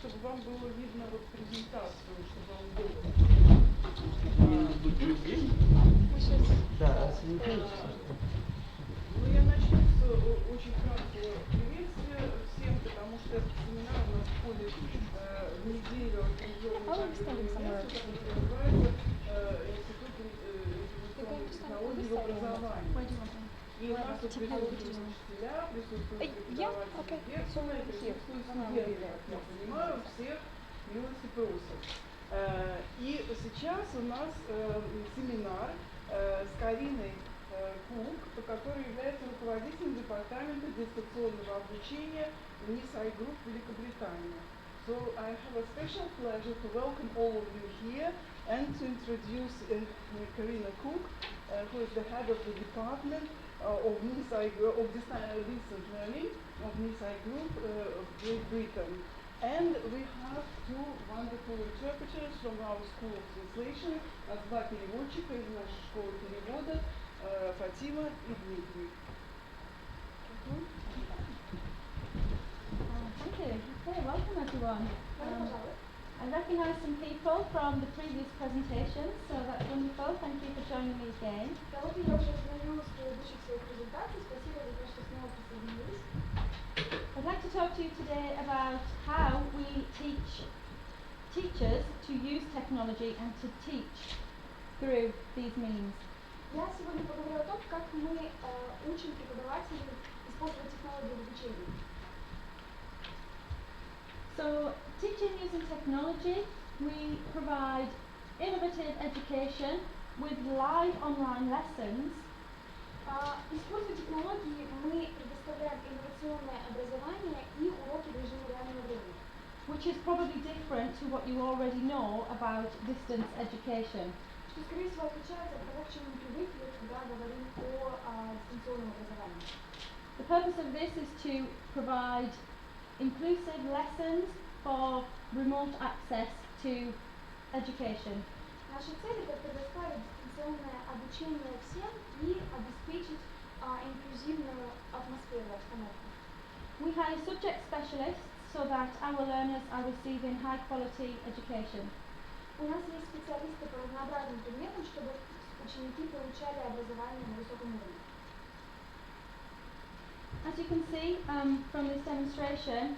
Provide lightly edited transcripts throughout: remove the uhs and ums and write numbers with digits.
чтобы вам было видно вот презентацию, чтобы вам было. Да, ну, я начну с очень краткого приветствия всем, потому что этот семинар у нас входит в неделю определенного который называется Институт информационных технологий в образовании. И у нас тут присутствуют учителя, присутствуют преподаватели лекции, присутствуют студенты, как я понимаю, всех милости просят. И сейчас у нас семинар с Корриной Кук, которая является руководителем департамента дистанционного обучения в Nisai Group Великобритания. So I have a special pleasure to welcome all of you here and to introduce Corrina Cook, who is the head of the department of Nisai of distance learning of Nisai Group of Great Britain. And we have two wonderful interpreters from our School of Translation, два переводчика из нашей школы перевода, Фатима и Дмитрий. Thank you. Okay, welcome everyone. I recognise some people from the previous presentations, so that's wonderful. Thank you for joining me again. I'd like to talk to you today about how we teach teachers to use technology and to teach through these means. Я сегодня поговорю о том, как мы учим преподавателей использовать технологии в обучении. So, teaching using technology, we provide innovative education with live online lessons. Используя технологии, мы предоставляем инновационное образование и уроки в режиме реального времени. Which is probably different to what you already know about distance education. Что, скорее всего, отличается от того, к чему мы привыкли, когда говорим о дистанционном образовании. The purpose of this is to provide inclusive lessons for remote access to education. Наша цель – это предоставить дистанционное обучение всем и обеспечить инклюзивную атмосферу, обстановку. We hire subject specialists so that our learners are receiving high quality education. У нас есть специалисты по разнообразным предметам, чтобы ученики получали образование на высоком уровне. As you can see from this demonstration,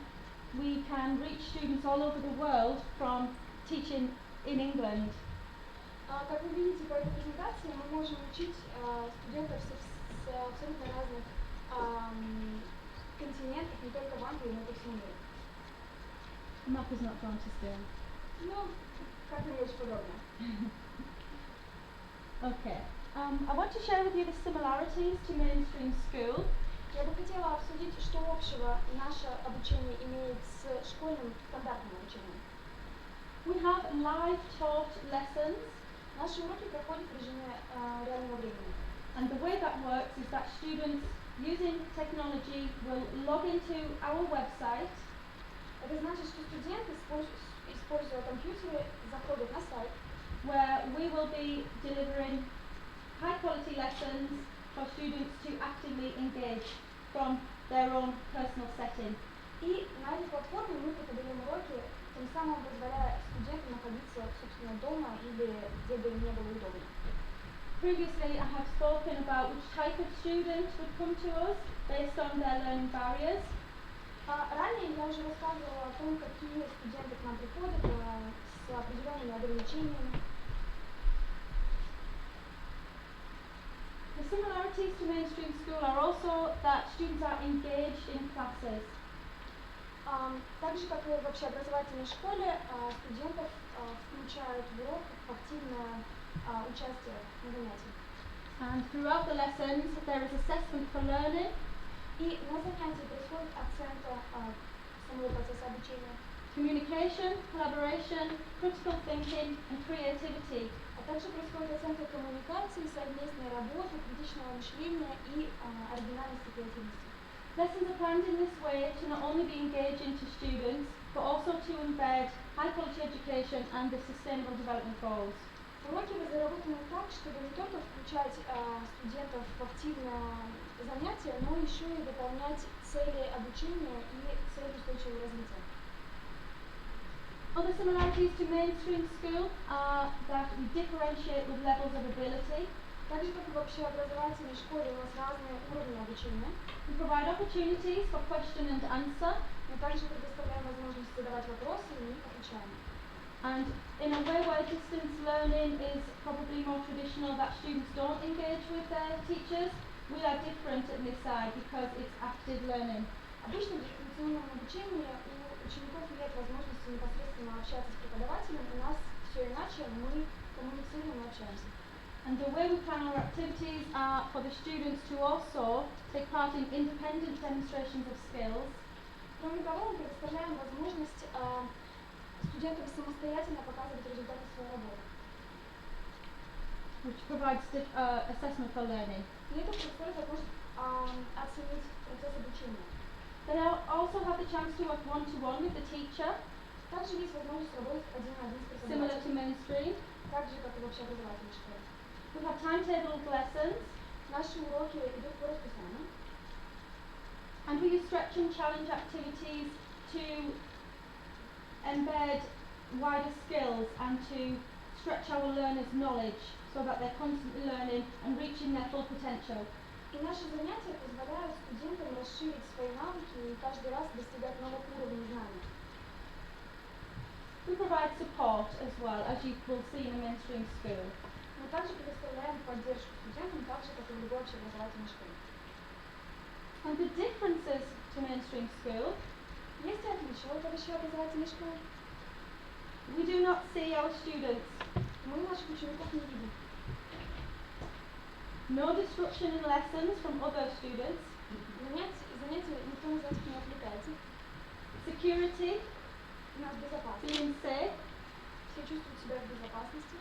we can reach students all over the world from teaching in England. Как вы видите по этой презентации, мы можем учить студентов с абсолютно разных континентов, не только в Англии, но и по всему миру. The map is not drawn to scale. Ну, как-нибудь очень подробно. Okay. I want to share with you the similarities to mainstream school. Я бы хотела обсудить, что общего наше обучение имеет с школьным стандартным обучением. We have live taught lessons. Наши уроки проходят в режиме реального времени. And the way that works is that students using technology will log into our website. Это значит, что студенты, используя компьютеры, заходят на сайт, where we will be delivering high quality lessons for students to actively engage from their own personal setting. И на этой платформе мы преподаем уроки, тем самым позволяя студентам находиться, собственно, дома или где бы им не было удобно. Previously, I have spoken about which type of student would come to us based on their learning barriers. Ранее я уже рассказывала о том, какие студенты к нам приходят с определенными ограничениями. The similarities to mainstream school are also that students are engaged in classes. Так же, как и в общеобразовательной школе, студентов включают в урок в активное участие на занятиях. And throughout the lessons, there is assessment for learning. И на занятии происходит оценка самого процесса обучения. Communication, collaboration, critical thinking and creativity. А также происходит оценка коммуникации, совместной работы, критичного мышления и оригинальности, креативности. Lessons are planned in this way to not only be engaging to students, but also to embed high quality education and the sustainable development goals. Уроки разработаны так, чтобы не только включать студентов в активное занятие, но еще и выполнять цели обучения и цели устойчивого развития. Other similarities to mainstream school are that we differentiate with levels of ability. Так же, как и в общеобразовательной школе, у нас разные уровни обучения. We provide opportunities for question and answer. Мы также предоставляем возможность задавать вопросы и мы их отвечаем. And in a way where distance learning is probably more traditional, that students don't engage with their teachers, we are different at Nisai because it's active learning. Обычно в дистанционном обучении у учеников нет возможности непосредственно общаться с преподавателем. У нас все иначе, мы коммуницируем и общаемся. And the way we plan our activities are for the students to also take part in independent demonstrations of skills. Кроме того, мы предоставляем возможность студентам самостоятельно показывать результаты своей работы. Which provides assessment for learning. И это предоставляет возможность оценить процесс обучения. They also have the chance to work one-to-one with the teacher. Также есть возможность работать один на один с преподавателем. Similar to mainstream. Так же, как и в общеобразовательной школе. We have timetabled lessons. Наши уроки идут по расписанию. And we use stretch and challenge activities to embed wider skills and to stretch our learners' knowledge so that they're constantly learning and reaching their full potential. И наши занятия позволяют студентам расширить свои навыки и каждый раз достигать новых уровней знаний. We provide support as well, as you will see in a mainstream school. Мы также предоставляем поддержку студентам, так же, как и в любой общеобразовательной школе. And the differences to mainstream school. Есть и отличия от общеобразовательной школы. We do not see our students. Мы наших учеников не видим. No disruption in lessons from other students. Занятия никто из этих не отвлекается. Security. У нас безопасность. Being safe. Все чувствуют себя в безопасности.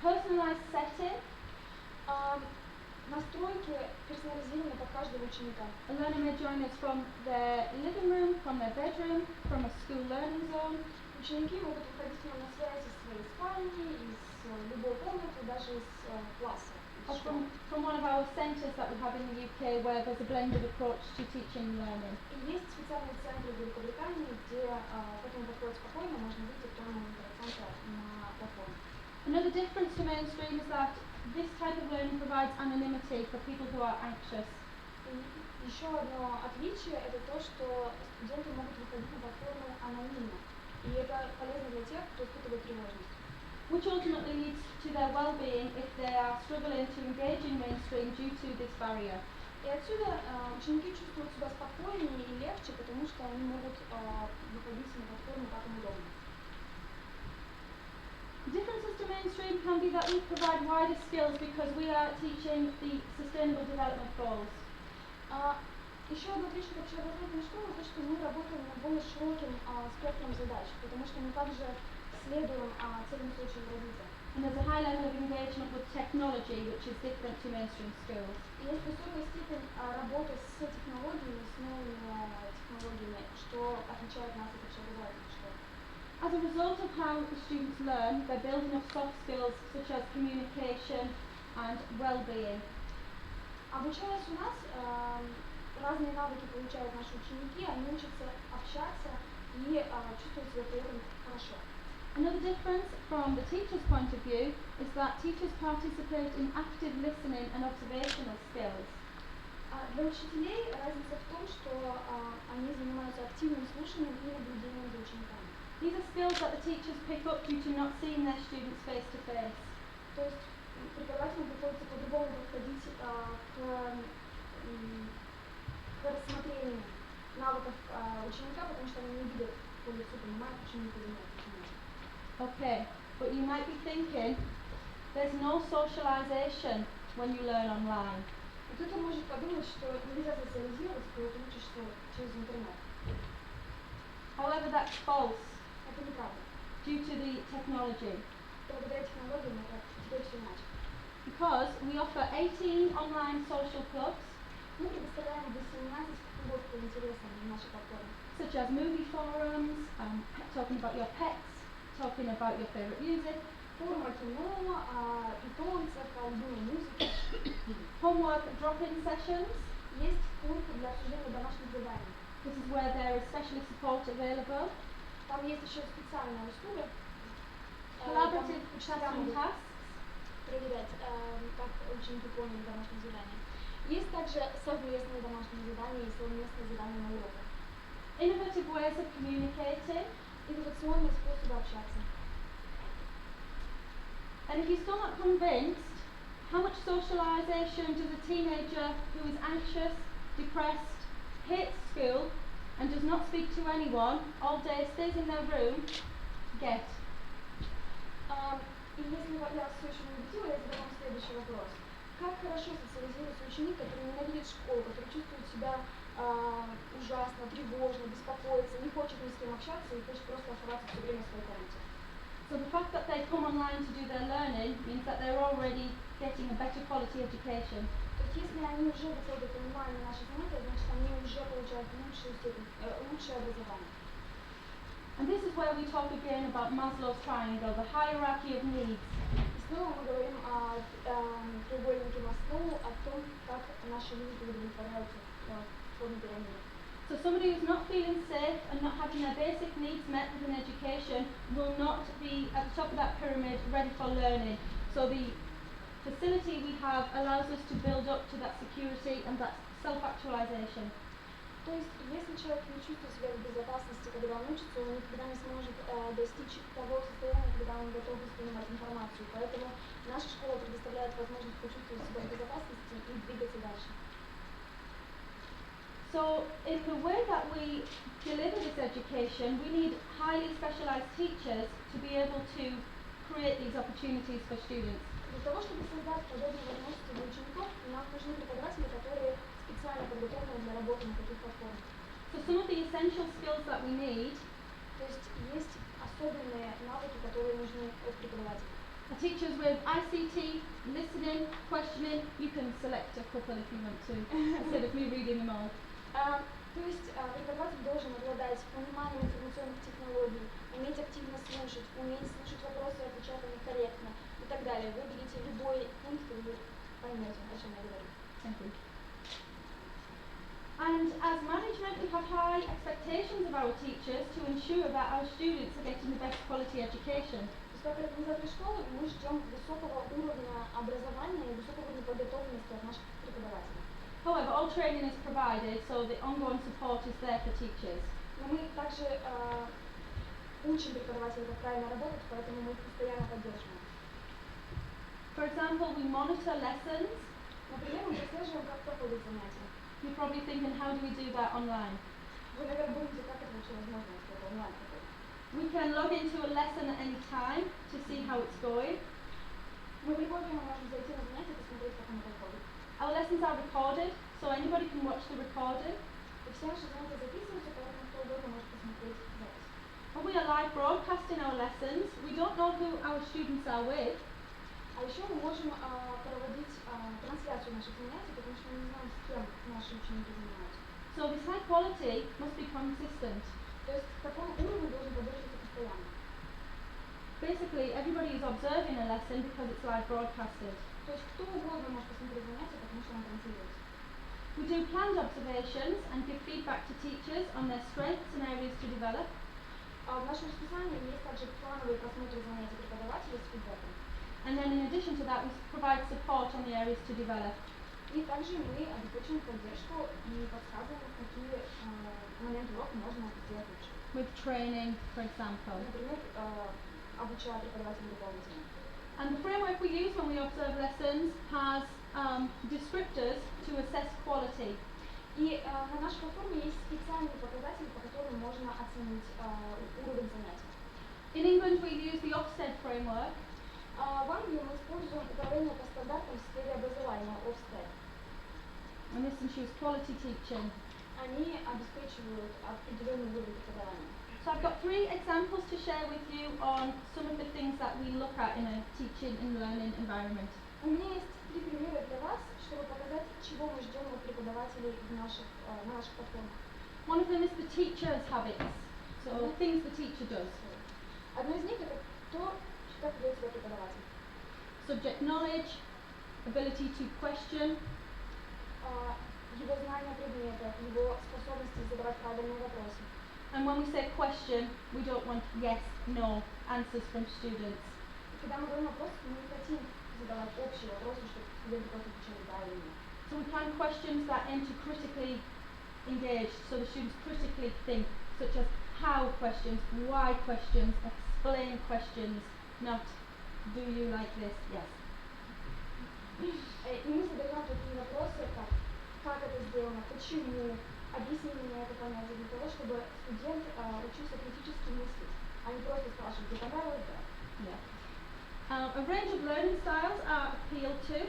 Personalized setting. Настройки персонализированы под каждого ученика. A learner may join us from their living room, from their bedroom, from a school learning zone. Ученики могут выходить к нам на связь из своей спальни, из любой комнаты, даже из класса. Or from one of our centres that we have in the UK where there's a blended approach to teaching and learning. И есть специальные центры в Великобритании, где к этому подходить спокойно, можно выйти прямо из центра на платформу. Another difference to mainstream is that this type of learning provides anonymity for people who are anxious. И еще одно отличие – это то, что студенты могут выходить на платформу анонимно. И это полезно для тех, кто испытывает тревожность. Which ultimately leads to their well-being if they are struggling to engage in mainstream due to this barrier. И отсюда ученики чувствуют себя спокойнее и легче, потому что они могут выходить на платформу как им удобно. Differences to mainstream can be that we provide wider skills because we are teaching the sustainable development goals. Еще одна отличие от общеобразовательной школы – то, что мы работаем над более широким спектром задач, потому что мы также следуем целям устойчивого развития. And there's a high level of engagement with technology, which is different to mainstream schools. И есть высокая степень работы с технологиями, с новыми технологиями, что отличает нас от общеобразовательной школы. As a result of how the students learn, they're building up soft skills such as communication and well-being. Обучаясь у нас, разные навыки получают наши ученики, они учатся общаться и чувствуют себя при этом хорошо. Another difference from the teacher's point of view is that teachers participate in active listening and observational skills. Для учителей разница в том, что они занимаются активным слушанием и наблюдением за учениками. These are skills that the teachers pick up due to not seeing their students face to face. То есть преподавателям приходится по-другому подходить к рассмотрению навыков ученика, потому что они не видят по лицу, понимают, почему не понимают. Okay, but you might be thinking, there's no socialization when you learn online. И кто-то может подумать, что нельзя социализироваться, когда ты учишься через интернет. However, that's false Это неправда. due to the technology. Благодаря технологиям это теперь все иначе. Because we offer 18 online social clubs, Мы предоставляем 18 клубов по интересам на нашей платформе. such as movie forums, talking about your pets, talking about your favorite music, Форум о кино, о питомцах, о любимой музыке. homework drop-in sessions. Есть клуб для обсуждения домашних заданий. This is where there is specialist support available. Там есть еще специальная услуга. Collaborative classroom tasks. Проверять, как ученики поняли домашнее задание. Есть также совместные домашние задания и совместные задания на уроках. Innovative ways of communicating. Инновационные способы общаться. And if you're still not convinced, how much socialisation does a teenager who is anxious, depressed, hates school, and does not speak to anyone all day, stays in their room, get? И если я вас все еще не убедила, я задам вам следующий вопрос. Как хорошо социализируется ученик, который ненавидит школу, который чувствует себя ужасно, тревожно, беспокоится, не хочет ни с кем общаться и хочет просто оставаться все время в своей комнате? So the fact that they come online to do their learning means that they're already getting a better quality education. То есть если они уже выходят онлайн на наши занятия, значит они уже получают лучшее образование. And this is where we talk again about Maslow's triangle, the hierarchy of needs. И снова мы говорим о треугольнике Маслоу, о том, как наши нужды удовлетворяются в форме пирамиды. So somebody who's not feeling safe and not having their basic needs met with an education will not be at the top of that pyramid ready for learning. So the facility we have allows us to build up to that security and that self-actualization. То есть, если человек не чувствует себя в безопасности, когда он учится, он никогда не сможет достичь того состояния, когда он готов воспринимать информацию. Поэтому наша школа предоставляет возможность почувствовать себя в безопасности и двигаться дальше. So in the way that we deliver this education, we need highly specialized teachers to be able to create these opportunities for students. Для того, чтобы создать подобные возможности для учеников, нам нужны преподаватели, которые специально подготовлены для работы на таких платформах. So some of the essential skills that we need. То есть особенные навыки, которые нужны от преподавателя. Teachers with ICT, listening, questioning, you can select a couple if you want to, instead of me reading them all. То есть преподаватель должен обладать пониманием информационных технологий, уметь активно слушать, уметь слушать вопросы и отвечать на них корректно и так далее. Выберите любой пункт, и вы поймете, о чем я говорю. Thank you. And as management, we have high expectations of our teachers to ensure that our students are getting the best quality education. Как организаторы школы мы ждем высокого уровня образования и высокого уровня подготовленности от наших преподавателей. However, all training is provided, so the ongoing support is there for teachers. Но мы также учим преподавателей, как правильно работать, поэтому мы их постоянно поддерживаем. For example, we monitor lessons. Например, мы отслеживаем, как проходят занятия. You're probably thinking, how do we do that online? Вы, наверное, думаете, как это вообще возможно, если это онлайн проходит? We can log into a lesson at any time to see how it's going. Мы в любое время можем зайти на занятие и посмотреть, как оно проходит. Our lessons are recorded, so anybody can watch the recording. И все наши занятия записываются, поэтому кто угодно может посмотреть запись. When we are live broadcasting our lessons, we don't know who our students are with. А еще мы можем проводить трансляцию наших занятий, потому что мы не знаем, с кем наши ученики занимаются. So this high quality must be consistent. То есть такой уровень должен поддерживаться постоянно. Basically, everybody is observing a lesson because it's live broadcasted. То есть кто угодно может посмотреть занятия, потому что оно транслируется. We do planned observations and give feedback to teachers on their strengths and areas to develop. В нашем расписании есть также плановые просмотры занятий преподавателей с фидбэком. And then in addition to that, we provide support on the areas to develop. И также мы обеспечиваем поддержку и подсказываем, какие моменты урока можно сделать лучше. With training, for example. Например, обучая преподавателей дополнительно. And the framework we use when we observe lessons has descriptors to assess quality. И на нашей платформе есть специальные показатели, по которым можно оценить уровень занятий. In England, we use the Ofsted framework. В Англии мы используем управление по стандартам в сфере образования, Ofsted. And this ensures quality teaching. Они обеспечивают определенный уровень преподавания. So I've got 3 examples to share with you on some of the things that we look at in a teaching and learning environment. У меня есть 3 примера для вас, чтобы показать, чего мы ждем от преподавателей на наших платформах. One of them is the teacher's habits, so things the teacher does. Одно из них это то, как ведет себя преподаватель. Subject knowledge, ability to question, Его знание предмета, его способности задавать правильные вопросы. And when we say question, we don't want yes, no answers from students. Когда мы говорим вопрос, мы не хотим задавать общие вопросы, чтобы студенты просто отвечали да или нет. So we plan questions that aim to critically engage, so the students critically think, such as how questions, why questions, explain questions, not do you like this, yes. И мы задаем такие вопросы, как это сделано, почему, объясни мне это понятие, для того, чтобы студент учился критически мыслить, а не просто спрашивать, тебе понравилось, да? Yeah. A range of learning styles are appealed to.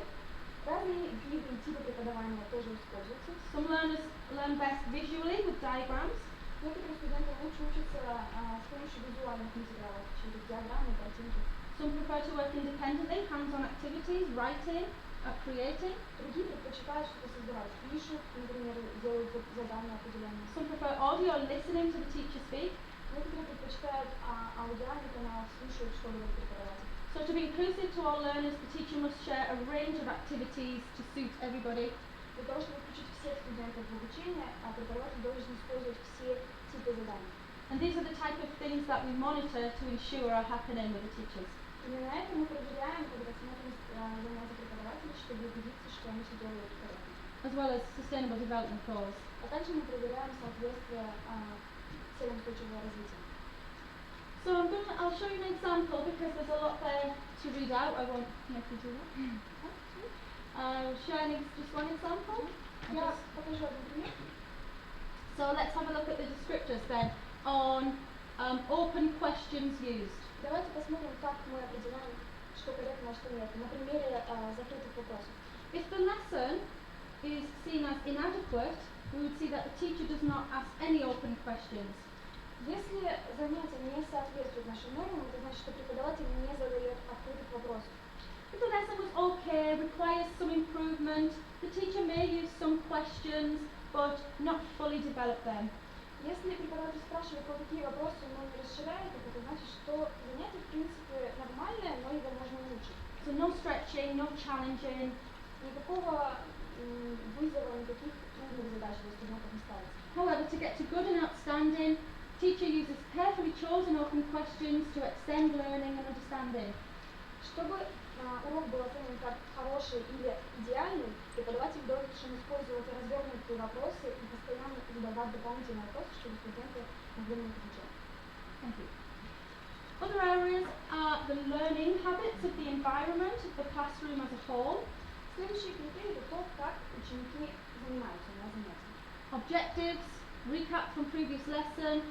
Разные виды и типы преподавания тоже используются. Some learners learn best visually with diagrams. Некоторые студенты лучше учатся с помощью визуальных материалов, через диаграммы, картинки. Some prefer to work independently, hands-on activities, writing, creating. Другие предпочитают что-то создавать, пишут, например, делают задания определенные. Some prefer audio, listening to the teacher speak. Некоторые предпочитают аудиальный канал, слушают, что говорит преподаватель. So to be inclusive to all learners, the teacher must share a range of activities to suit everybody. Для того, чтобы включить всех студентов в обучение, преподаватель должен использовать все типы заданий. And these are the type of things that we monitor to ensure are happening with the teachers. Именно это мы проверяем, когда смотрим занятия преподавателей, чтобы убедиться, что они все делают корректно. As well as sustainable development goals. А также мы проверяем соответствие целям устойчивого развития. So I'll show you an example because there's a lot there to read out. I won't make you do that. Sharing just one example. Я покажу один пример. So let's have a look at the descriptors then on open questions used. Давайте посмотрим, как мы определяем, что корректно, а что нет. На примере закрытых вопросов. If the lesson is seen as inadequate, we would see that the teacher does not ask any open questions. Если занятие не соответствует нашим нормам, это значит, что преподаватель не задает открытых вопросов. If the lesson was okay, requires some improvement, the teacher may use some questions, but not fully develop them. Если преподаватель спрашивает, какие вопросы, но не расширяет их, это значит, что занятие в принципе нормальное, но его можно улучшить. So no stretching, no challenging. Никакого вызова, никаких трудных задач для студентов не ставится. However, to get to good and outstanding, teacher uses carefully chosen open questions to extend learning and understanding. Чтобы урок был оценен как хороший или идеальный, преподаватель должен использовать развернутые вопросы и постоянно задавать дополнительные вопросы, чтобы студенты могли на них отвечать. Thank you. Other areas are the learning habits of the environment of the classroom as a whole. Следующий критерий – это то, как ученики занимаются на занятиях. Objectives, recap from previous lesson.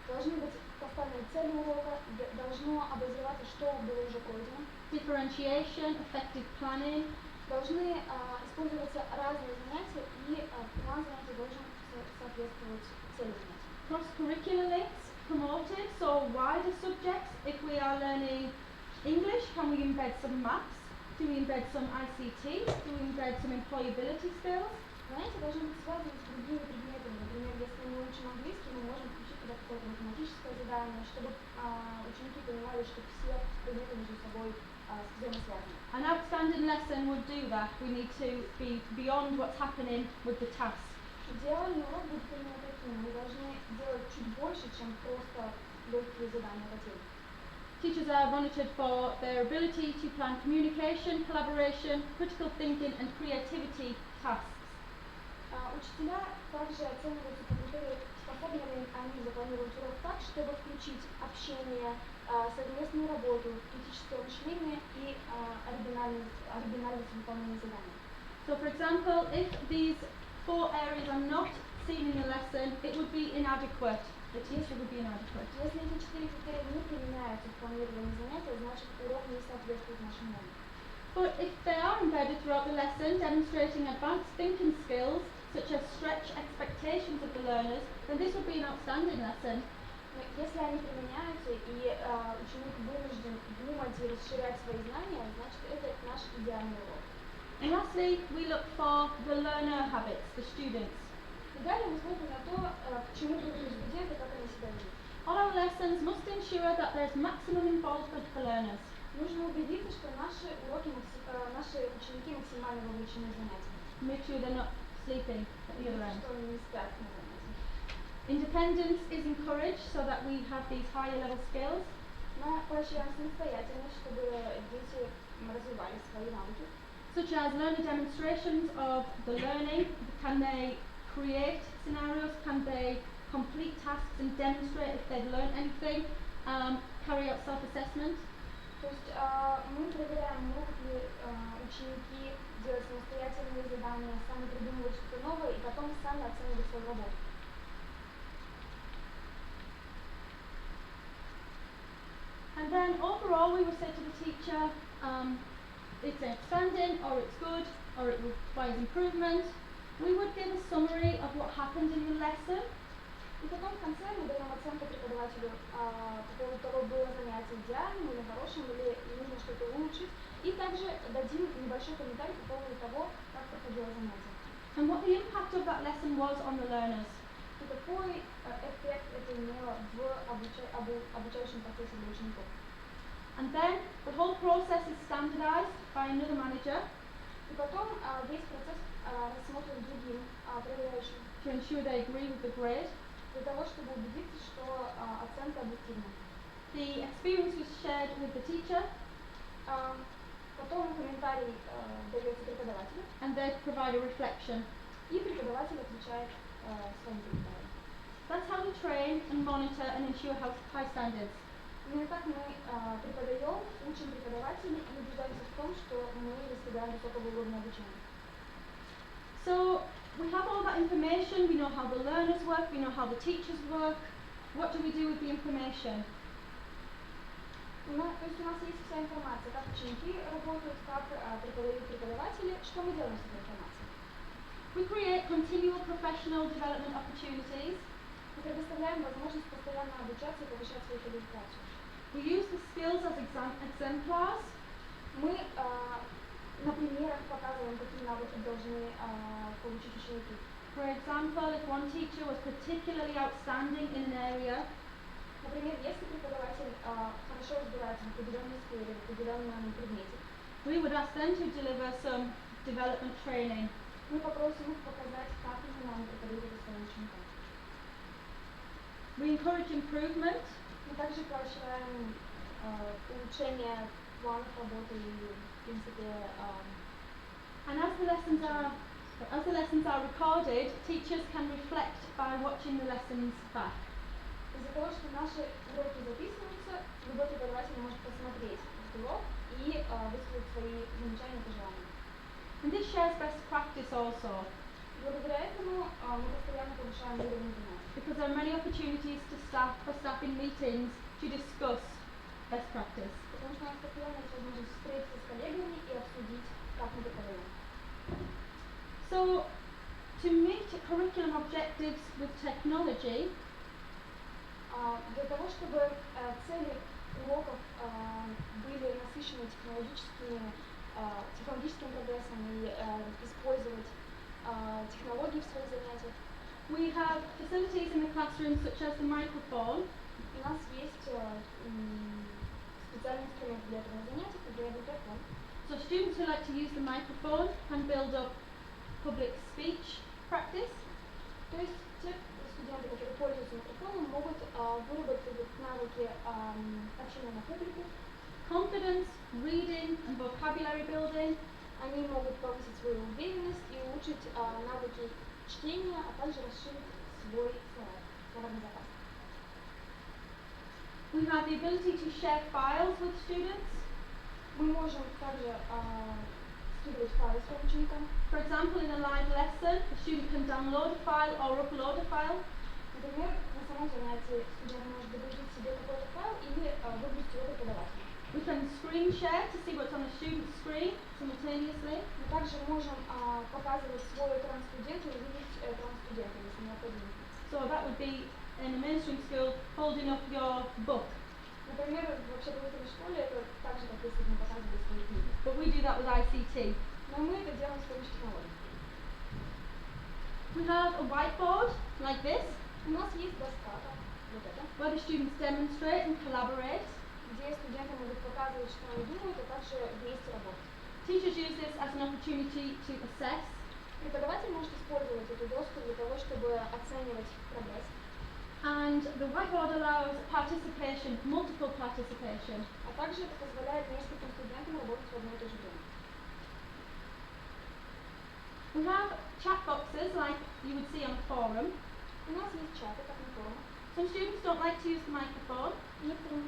Должны быть поставлены цели урока, должно обозреваться, что было уже пройдено. Differentiation, effective planning. Должны использоваться разные занятия, и план занятий должен соответствовать цели занятия. Cross-curricular links promoted, so wider subjects. If we are learning English, can we embed some maths? Do we embed some ICT? Do we embed some employability skills? Занятия должны быть связаны с другими предметами. Например, если мы учим английский, мы можем включить туда какое-то математическое задание, чтобы ученики понимали, что все предметы между собой взаимосвязаны. An outstanding lesson would do that. We need to be beyond what's happening with the task. Идеальный урок будет именно таким. Мы должны делать чуть больше, чем просто легкие задания по теме. Teachers are monitored for their ability to plan communication, collaboration, critical thinking and creativity tasks. Учителя также оцениваются по критерию, способны ли они запланировать урок так, чтобы включить общение, совместную работу, критическое мышление и оригинальность выполнения заданий. So for example, if these 4 areas are not seen in the lesson, it would be inadequate. The teacher would be inadequate. Если эти 4 критерия не применяются в планировании занятия, значит урок не соответствует нашим нормам. But if they are embedded throughout the lesson, demonstrating advanced thinking skills, such as stretch expectations of the learners, then this would be an outstanding lesson. Если они применяются и ученик вынужден думать и расширять свои знания, значит это наш идеальный урок. And lastly, we look for the learner habits, the students. И далее мы смотрим на то, к чему привыкли студенты, как они себя ведут. All our lessons must ensure that there's maximum involvement for learners. Нужно убедиться, что наши уроки, наши ученики максимально вовлечены в занятия. Make sure they're not sleeping at the other end. Что они не спят на занятиях. Independence is encouraged so that we have these higher level skills. Мы поощряем самостоятельность, чтобы дети развивали свои навыки. Such as learner demonstrations of the learning. Can they create scenarios? Can they complete tasks and demonstrate if they've learned anything? Carry out self-assessment. То есть мы проверяем, могут ли ученики делать самостоятельные задания, сами придумывать что-то новое и потом сами оценивать свою работу. And then overall we will say to the teacher, it's outstanding, or it's good, or it requires improvement. We would give a summary of what happened in the lesson. И потом в конце мы даем оценку преподавателю по поводу того, было занятие идеальным или хорошим, или нужно что-то улучшить. И также дадим небольшой комментарий по поводу того, как проходило занятие. And what the impact of that lesson was on the learners. И какой эффект это имело в обучающем процессе для учеников. And then the whole process is standardized by another manager. И потом весь процесс рассмотрен другим проверяющим. To ensure they agree with the grade. Для того, чтобы убедиться, что оценка объективна. The experience was shared with the teacher. Потом комментарий дается преподавателю. And they provide a reflection. И преподаватель отвечает своим комментарием. That's how we train and monitor and ensure high standards. Именно так мы преподаем, учим преподавателей и убеждаемся в том, что мы достигаем высокого уровня обучения. So we have all that information, we know how the learners work, we know how the teachers work. What do we do with the information? То есть у нас есть вся информация, как ученики работают, как преподают преподаватели. Что мы делаем с этой информацией? We create continual professional development opportunities. Мы предоставляем возможность постоянно обучаться и повышать свою квалификацию. We use the skills as exemplars. Мы на примерах показываем, какие навыки должны получить ученики. For example, if one teacher was particularly outstanding in an area, например, если преподаватель хорошо разбирается в определенной сфере, в определенном предмете, we would ask them to deliver some development training. Мы попросим их показать, как именно они преподают это своим ученикам. We encourage improvement. Мы также поощряем улучшение планов работы и, в принципе, and as the lessons are recorded, teachers can reflect by watching the lessons back. Из-за того, что наши уроки записываются, любой преподаватель может посмотреть этот урок и высказать свои замечания и пожелания. And this shares best practice also. Благодаря этому мы постоянно повышаем уровень знаний. Because there are many opportunities for staff in meetings to discuss best practice. Потому что у нас постоянно есть возможность встретиться с коллегами и обсудить, как мы преподаем. So, to meet curriculum objectives with technology, для того, чтобы цели уроков были насыщены технологическим прогрессом и использовать технологии в своих занятиях. We have facilities in the classroom such as the microphone. У нас есть специальный инструмент для этого занятия, например, микрофон. So students who like to use the microphone can build up public speech practice. То есть те студенты, которые пользуются микрофоном, могут выработать навыки общения на публику. Confidence, reading and vocabulary building. Они могут повысить свою уверенность и улучшить навыки чтения, а также расширить свой словарный запас. We have the ability to share files with students. Мы можем также скидывать файлы своим ученикам. For example, in a live lesson, a student can download a file or upload a file. Например, на самом занятии студент может загрузить себе какой-то файл или выгрузить его преподавателю. We can screen share to see what's on a student's screen simultaneously. Мы также можем показывать свой экран студенту и видеть экран студента, если необходимо. So that would be in a mainstream school holding up your book. Например, в общеобразовательной школе это так же, как если бы мы показывали свои книги. But we do that with ICT. Но мы это делаем с помощью технологий. We have a whiteboard like this. У нас есть доска, вот это, where the students demonstrate and collaborate. где студенты могут показывать, что они думают, а также вместе работать. Teachers use this as an opportunity to assess. Преподаватель может использовать эту доску для того, чтобы оценивать прогресс. And the whiteboard allows participation, multiple participation. А также это позволяет нескольким студентам работать в одно и то же время. We have chat boxes like you would see on a forum. У нас есть чаты, как на форумах. Some students don't like to use the microphone Некоторые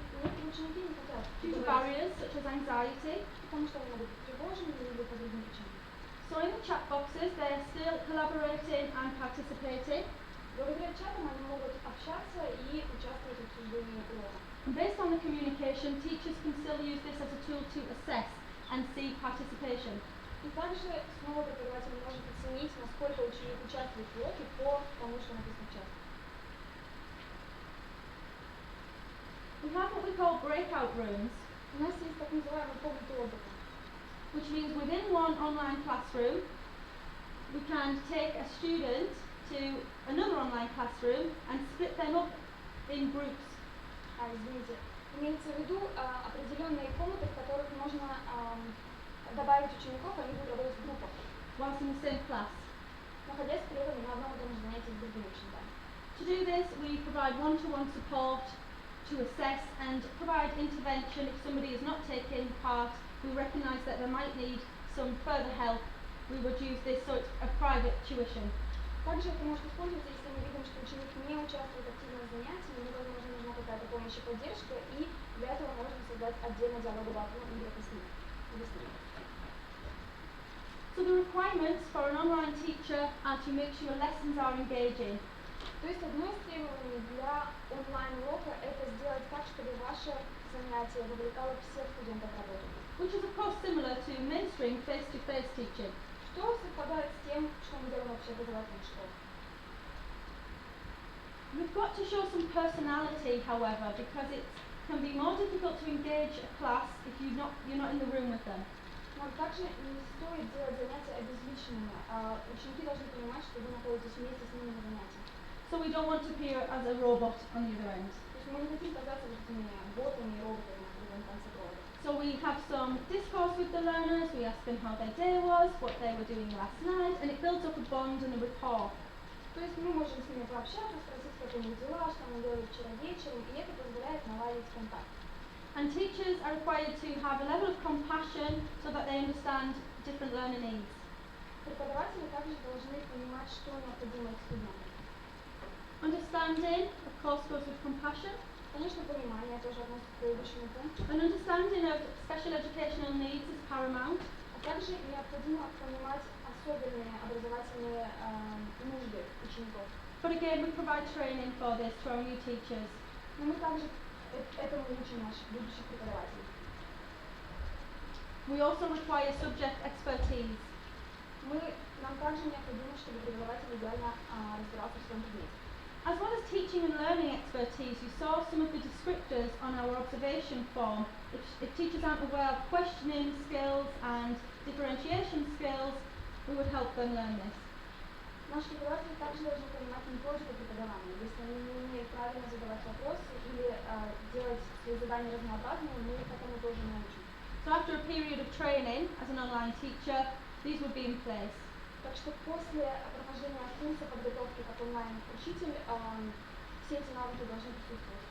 ученики не хотят due to говорить, barriers such as anxiety. потому что они могут быть тревожными или по другим причинам. So in the chat boxes they're still collaborating and participating. Благодаря чатам они могут общаться и участвовать в обсуждении урока. And based on the communication, teachers can still use this as a tool to assess and see participation. И также снова преподаватель может оценить, насколько ученик участвует в уроке по тому, что написано в чате. We have what we call breakout rooms, У нас есть так называемые комнаты отдыха, which means within one online classroom, we can take a student to another online classroom and split them up in groups. Извините, имеется в виду определенные комнаты, в которых можно добавить учеников, они будут работать в группах, Whilst in the same class. находясь при этом на одном и том же занятии с другими учениками. To do this, we provide one-to-one support to assess and provide intervention if somebody is not taking part. We recognise that they might need some further help. We would use this so it's a private tuition. Также это может использоваться, если мы видим, что ученик не участвует активно в занятии, ему, возможно, нужна какая-то помощь и поддержка, и для этого можно создать отдельный диалоговый окно именно с ним. So the requirements for an online teacher are to make sure lessons are engaging. То есть одно из требований для онлайн-урока это сделать так, чтобы ваше занятие вовлекало всех студентов в работу. Which is of course similar to mainstream face-to-face teaching. Что совпадает с тем, что мы делаем в общеобразовательных школах. We've got to show some personality, however, because it can be more difficult to engage a class if you're not in the room with them. Но также не стоит делать занятия обезличенными. Ученики должны понимать, что вы находитесь вместе с ними на занятии. So we don't want to appear as a robot on the other end. То есть мы не хотим казаться вот этими ботами и роботами на другом конце провода. So we have some discourse with the learners, we ask them how their day was, what they were doing last night, and it builds up a bond and a rapport. То есть мы можем с ними пообщаться, спросить, как у них дела, что они делали вчера вечером, и это позволяет наладить контакт. And teachers are required to have a level of compassion so that they understand different learner needs. Преподаватели также должны понимать, что необходимо их студентам. Understanding, of course, goes with compassion. Конечно, понимание тоже относится к предыдущему пункту. An understanding of special educational needs is paramount. А также необходимо понимать особенные образовательные нужды учеников. But again, we provide training for this to our new teachers. Но мы также этому учим наших будущих преподавателей. We also require subject expertise. Нам также необходимо, чтобы преподаватель идеально разбирался в своем предмете. As well as teaching and learning expertise, you saw some of the descriptors on our observation form. If teachers aren't aware of questioning skills and differentiation skills, we would help them learn this. Наши преподаватели также должны понимать методику преподавания. Если они не умеют правильно задавать вопросы или делать свои задания разнообразными, мы их этому тоже научим. So after a period of training as an online teacher, these would be in place. Так что после прохождения курса подготовки как онлайн-учитель, все эти навыки должны присутствовать.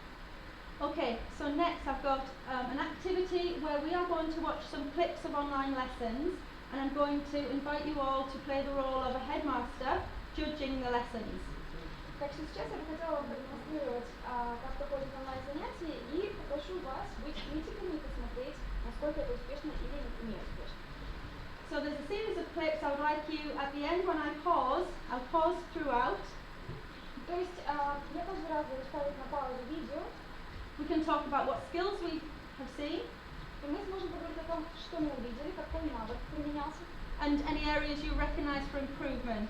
Okay, so next I've got an activity where we are going to watch some clips of online lessons, and I'm going to invite you all to play the role of a headmaster judging the lessons. Так что сейчас я бы хотела продемонстрировать, как проходит онлайн-занятие, и попрошу вас быть критиками и посмотреть, насколько это успешно или не успешно. So there's a series of clips. I would like you at the end when I pause, I'll pause throughout. То есть я каждый раз буду ставить на паузу видео. We can talk about what skills we have seen. И мы сможем поговорить о том, что мы увидели, какой навык применялся. And any areas you recognise for improvement.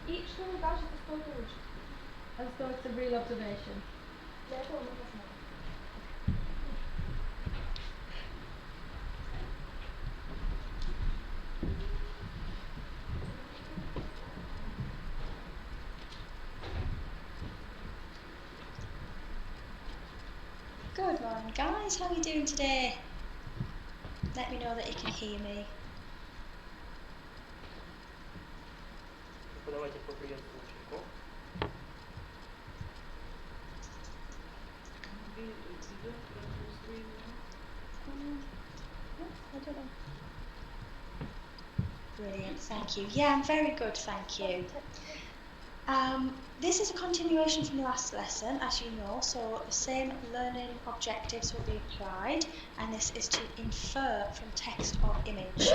И что нам кажется стоит улучшить. As though it's a real observation. Для этого мы посмотрим. Good morning guys, how are you doing today? Let me know that you can hear me. да, настроение. I don't know. Brilliant, thank you. Yeah, I'm very good, thank you. This is a continuation from the last lesson, as you know, so the same learning objectives will be applied, and this is to infer from text or image.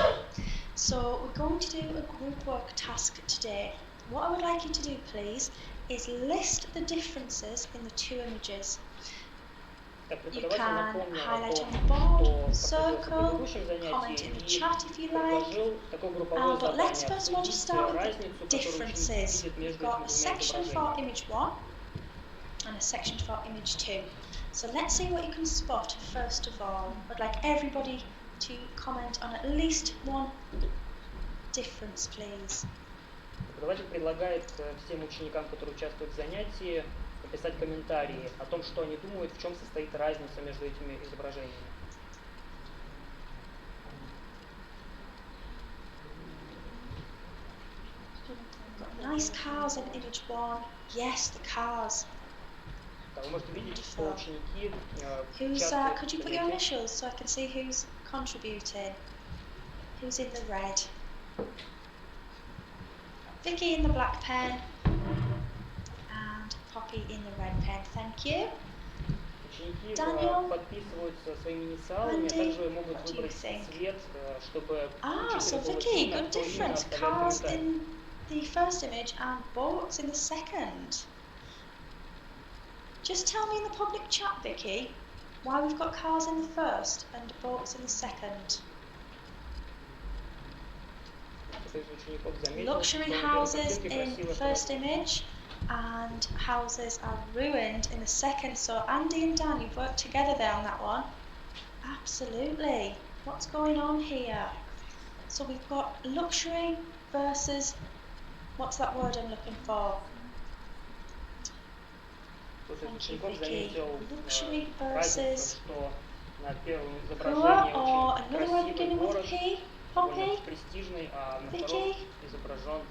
So we're going to do a group work task today. What I would like you to do, please, is list the differences in the two images. You can highlight on the board, circle, comment in the chat if you like, but let's first of all just start with the differences. We've got a section for image 1 and a section for image 2. So let's see what you can spot first of all. I'd like everybody to comment on at least one difference, please. Преподаватель предлагает всем ученикам, которые участвуют в занятии, написать комментарии о том, что они думают, в чем состоит разница между этими изображениями. Nice cars in image 1. Yes, the cars. Да, вы можете видеть, что ученики Could you put your initials so I can see who's contributing? Who's in the red? Vicky in the black pen. Poppy in the red pen, thank you. Ученики Daniel, подписываются своими инициалами, а также могут выбрать цвет, чтобы so Vicky, good difference. Cars in the first image and boats in the second. Just tell me in the public chat, Vicky, why we've got cars in the first and boats in the second. Luxury houses in the first image and houses are ruined in the second. So Andy and Dan, you've worked together there on that one. Absolutely. What's going on here? So we've got luxury versus, what's that word I'm looking for? Thank you, Vicky. Luxury versus poor, or another word beginning with P? Poppy? Vicky?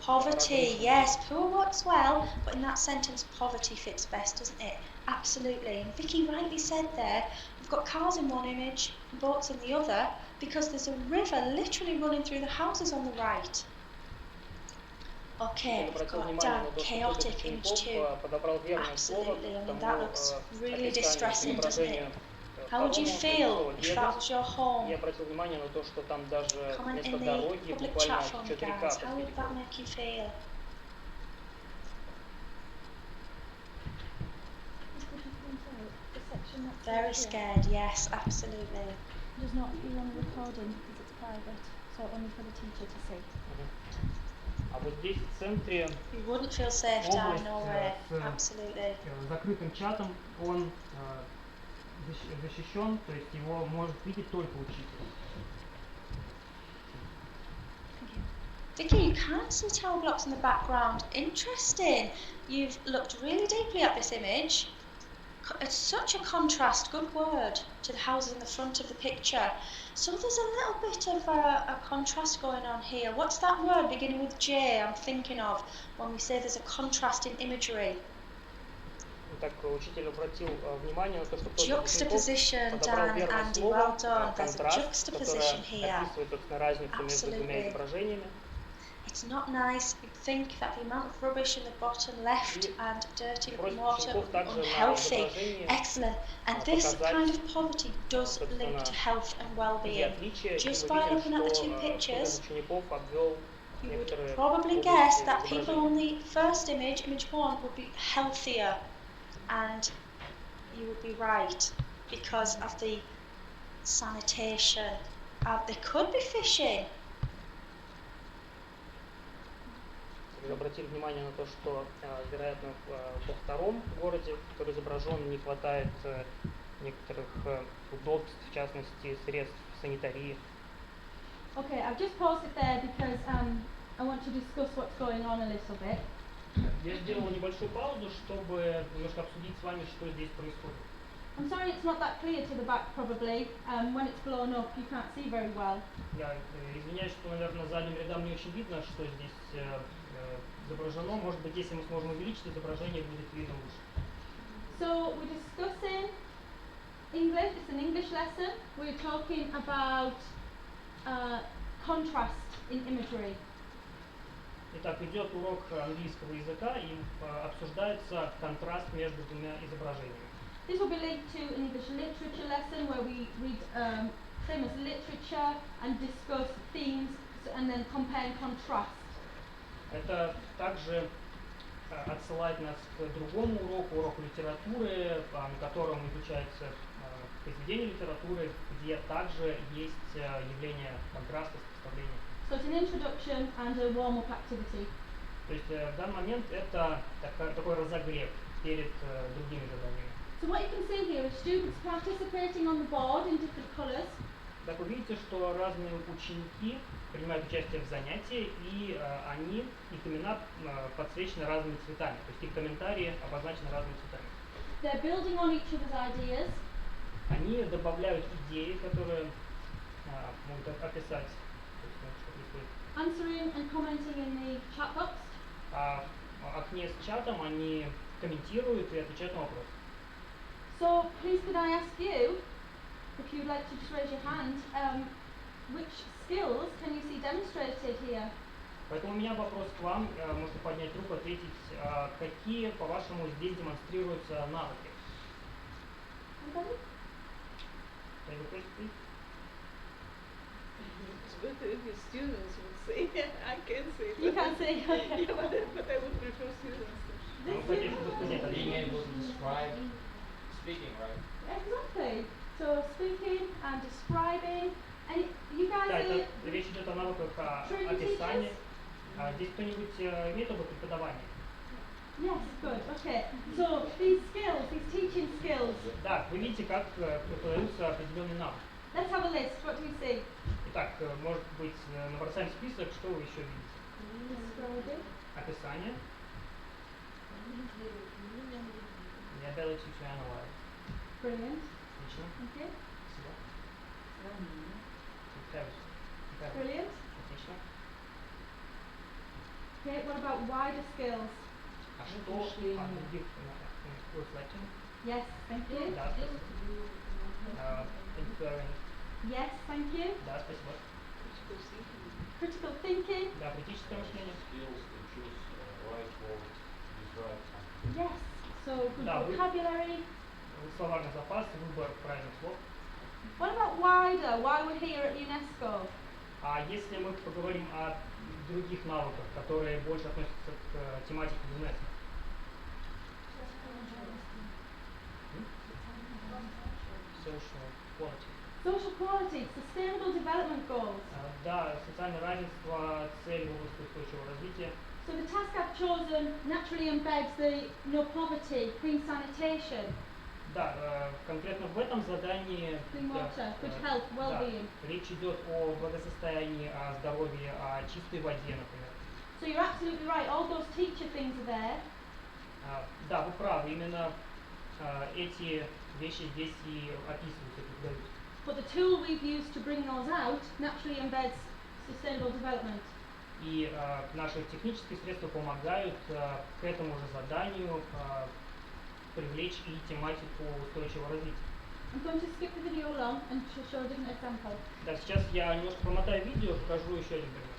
Poverty, yes, poor works well, but in that sentence poverty fits best, doesn't it? Absolutely. And Vicky rightly said there, we've got cars in one image, boats in the other, because there's a river literally running through the houses on the right. Okay, we've got Dan, chaotic image 2. Absolutely, I mean that looks really distressing, doesn't it? How would you feel if that was your home? Comment in the public chat for me, guys. How would that make you feel? Very scared, yes, absolutely. Does not be on recording because it's private, so only for the teacher to see. А вот здесь в центре You wouldn't feel safe down, no way. Absolutely. Закрытым чатом он защищен, то есть его может видеть только учитель. Vicky, you can see tower blocks in the background. Interesting. You've looked really deeply at this image. It's such a contrast, good word, to the houses in the front of the picture. So there's a little bit of a contrast going on here. What's that word beginning with J I'm thinking of when we say there's a contrast in imagery? Так, учитель обратил внимание на то, что Juxtaposition, Dan and Andy, well done. There's a juxtaposition here. Absolutely. It's not nice. You'd think that the amount of rubbish in the bottom left and dirty looking water would be unhealthy. Excellent. And this kind of poverty does link to health and well-being. Just by looking at the two pictures, you would probably guess that people on the first image, image 1, would be healthier. And you would be right because of the sanitation. They could be fishing. Обратили внимание на то, что, вероятно, во втором городе, который изображен, не хватает некоторых удобств, в частности, средств санитарии. Okay, I've just paused it there because I want to discuss what's going on a little bit. Я сделал небольшую паузу, чтобы немножко обсудить с вами, что здесь происходит. I'm sorry it's not that clear to the back probably. When it's blown up you can't see very well. Я извиняюсь, что, наверное, задним рядам не очень видно, что здесь изображено. Может быть, если мы сможем увеличить изображение, будет видно лучше. So we're discussing English lesson, we're talking about contrast in imagery. Итак, идет урок английского языка и обсуждается контраст между двумя изображениями. This will be linked to an English literature lesson where we read famous literature and discuss themes and then compare and contrast. Это также отсылает нас к другому уроку литературы, на котором изучается произведение литературы, где также есть явление контраста, сопоставления. So it's an introduction and a warm-up activity. То есть в данный момент это такой разогрев перед другими заданиями. So what you can see here is students participating on the board in different colours. Так вы видите, что разные ученики принимают участие в занятии, и их имена подсвечены разными цветами, то есть их комментарии обозначены разными цветами. They're building on each other's ideas. Они добавляют идеи, которые могут описать, что происходит. Answering and commenting in the chat box. А в окне с чатом они комментируют и отвечают на вопросы. So please could I ask you, if you'd like to just raise your hand, which skills can you see demonstrated here? Поэтому у меня вопрос к вам, можете поднять руку, ответить, какие, по-вашему, здесь демонстрируются навыки? Anybody? It's better if the students would say. I can say. You can't say. Okay. Yeah, but I would prefer students. Being able to describe speaking, right? Exactly. So speaking and describing, and you guys Да, are это речь идет о навыках training описания. teachers? Здесь кто-нибудь имеет опыт преподавания? Yes, good. Okay. So these skills, these teaching skills. Да, вы видите, как преподаются определенные навыки. Let's have a list. What do we see? Итак, может быть, набросаем список, что вы еще видите? Describing. Описание. The ability to analyze. Brilliant. Отлично. Okay. Спасибо. Comparison. Brilliant. Отлично. Okay. What about wider skills? А что о других reflecting? Yes. Thank you. Да, спасибо. Inferring. Yes. Thank you. Да, спасибо. Critical thinking. Да, критическое мышление. Skills to choose right words to describe something. Yes. So good Да, vocabulary. Словарный запас, выбор правильных слов. What about wider? Why we're here at UNESCO? А если мы поговорим о других навыках, которые больше относятся к тематике ЮНЕСКО? Social quality. Social quality, sustainable development goals. Да, социальное равенство, цель в области устойчивого развития. So the task I've chosen naturally embeds the no poverty, clean sanitation, Да, конкретно в этом задании clean water, good health, well-being. речь идет о благосостоянии, о здоровье, о чистой воде, например. So you're absolutely right, all those teacher things are there. Да, вы правы, именно эти вещи здесь и описываются, преподаются. But the tool we've used to bring those out naturally embeds sustainable development. И наши технические средства помогают к этому же заданию привлечь и тематику устойчивого развития. I'm going to skip the video along and show a different example. Да, сейчас я немножко промотаю видео, покажу еще один пример.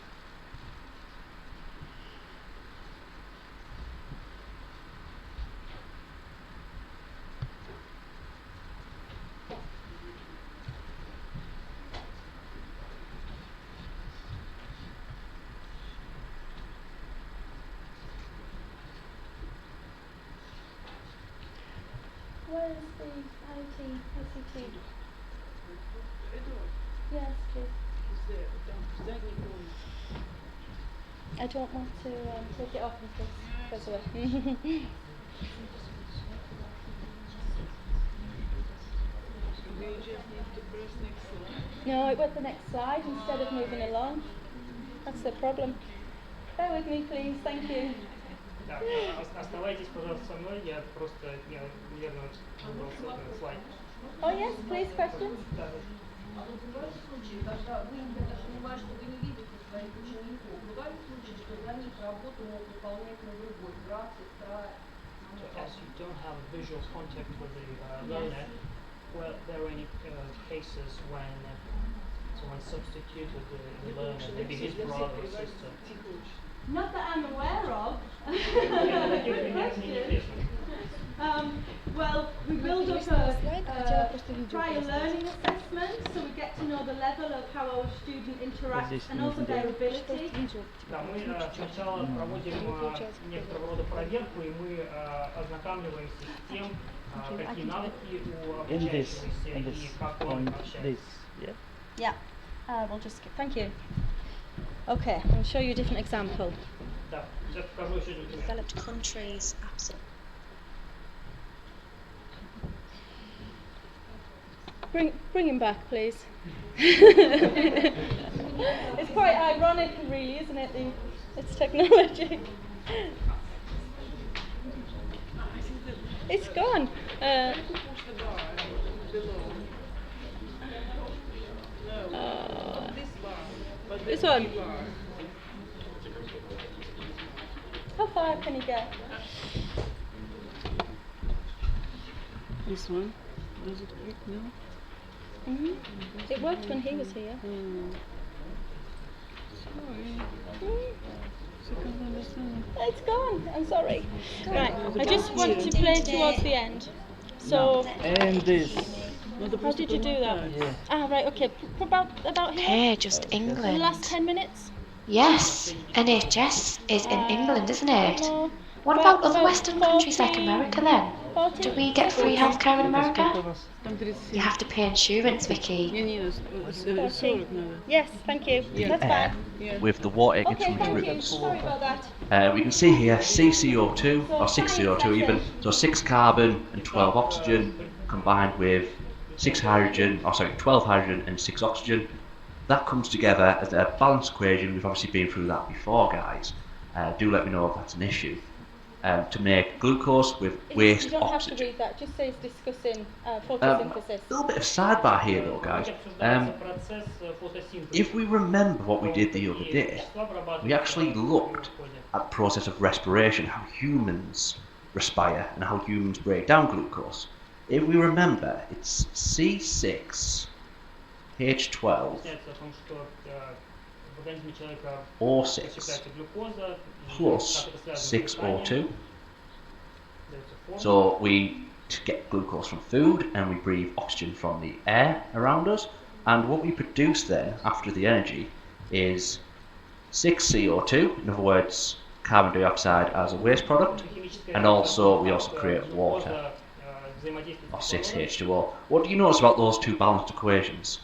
Where is the ICT? Эдуард, Yes, please. там в задней комнате. I don't want to take it off in case it goes away. Do you just need to press next slide? No, it went the next slide instead of moving along. That's the problem. Bear with me, please. Thank you. Да, оставайтесь, пожалуйста, со мной, я просто неверно выбрал слайд. Oh yes, please, questions? Да, А вот бывают случаи, когда вы, я так понимаю, что вы не видите своих учеников, бывают случаи, что за них работу мог выполнять на другой, брат, сестра, So as you don't have visual contact with the learner, there any cases when someone substituted the learner, maybe his brother or sister? Not that I'm aware of. Well, we build up a prior learning assessment, so we get to know the level of how our student interacts and also their ability. Да, мы сначала проводим некоторого рода проверку, и мы ознакомливаемся с тем, какие навыки у обучающегося и как он общается. Yeah, we'll just skip. Thank you. Okay, I'll show you a different example. Да, сейчас покажу еще один пример. Developed countries, absolutely. Bring him back, please. It's quite ironic, really, isn't it? It's technology. It's gone. This one. How far can you get? This one. Does it work now? It worked when he was here. Sorry. It's gone. I'm sorry. Right. I just want to play towards the end. So. And this. How did you do that? Yeah. Ah, right. Okay. About here. Hey, just The England. last 10 minutes. Yes, NHS is in England, isn't it? What about other Western countries like America then? 40? Do we get free healthcare in America? You have to pay insurance, Vicky. Yes, thank you. That's fine. With the water Okay, getting thank you. through. Sorry about that. We can see here CO2 or 6 CO2 even, so 6 carbon and 12 oxygen combined with 12 hydrogen and 6 oxygen. That comes together as a balanced equation. We've obviously been through that before, guys. Do let me know if that's an issue. To make glucose with waste You don't oxygen. have to read that. Just say it's discussing photosynthesis. A little bit of sidebar here though, guys. If we remember what we did the other day, we actually looked at the process of respiration, how humans respire and how humans break down glucose. If we remember, it's C6H12 O6 plus 6O2. So we get glucose from food and we breathe oxygen from the air around us, and what we produce then after the energy is 6 CO2, in other words carbon dioxide as a waste product, and also we also create water, or 6H2O. What do you notice about those two balanced equations?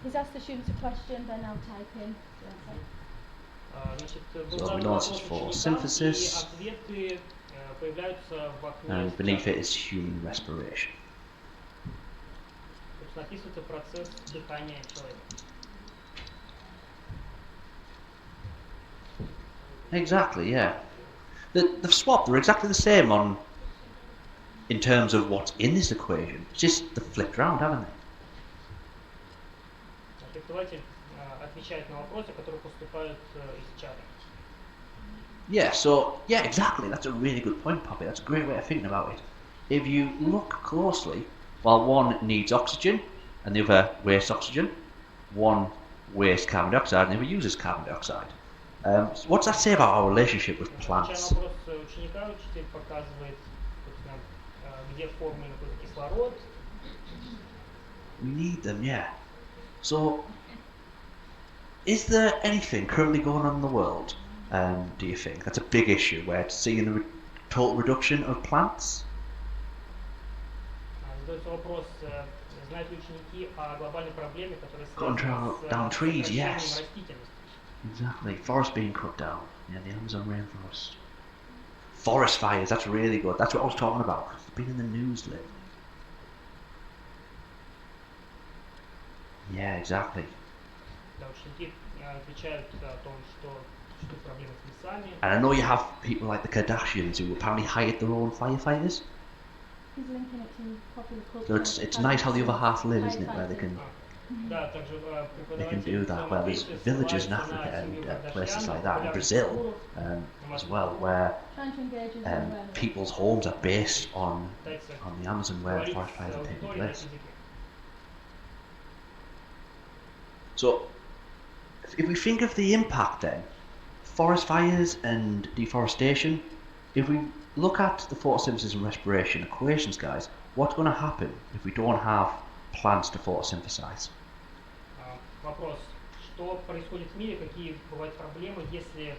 He's asked the students a question, they're now typing. So we know this is photosynthesis, and beneath it is human respiration. Exactly, yeah. They've swapped, they're exactly the same in terms of what's in this equation. It's just they've flipped around, haven't they? Yeah, exactly. That's a really good point, Poppy. That's a great way of thinking about it. If you look closely, while one needs oxygen and the other wastes oxygen, one wastes carbon dioxide and the other uses carbon dioxide. What's that say about our relationship with plants? We need them, yeah. So, is there anything currently going on in the world, do you think, that's a big issue, where it's seeing a total reduction of plants? Cutting down trees, yes. Exactly, forests being cut down. Yeah, the Amazon rainforest. Forest fires, that's really good. That's what I was talking about. It's been in the news lately. Yeah, exactly. And I know you have people like the Kardashians who apparently hired their own firefighters. He's linking it to popular culture. So it's nice how the other half live, isn't it? Where they can Да, также They can do преподаватель that. Well, there's самоотечественности villages in ссылается на Africa семью and places Кардашьян, like that, in популярных Brazil гуру, as well, where Trying to engage as well. people's homes are based on пытается the Amazon where говорить forest с fires are taking аудиторией на их place. языке. So, if we think of the impact then, forest fires and deforestation, if we look at the photosynthesis and respiration equations, guys, what's going to happen if we don't have plants to photosynthesize? Вопрос, что происходит в мире, какие бывают проблемы, если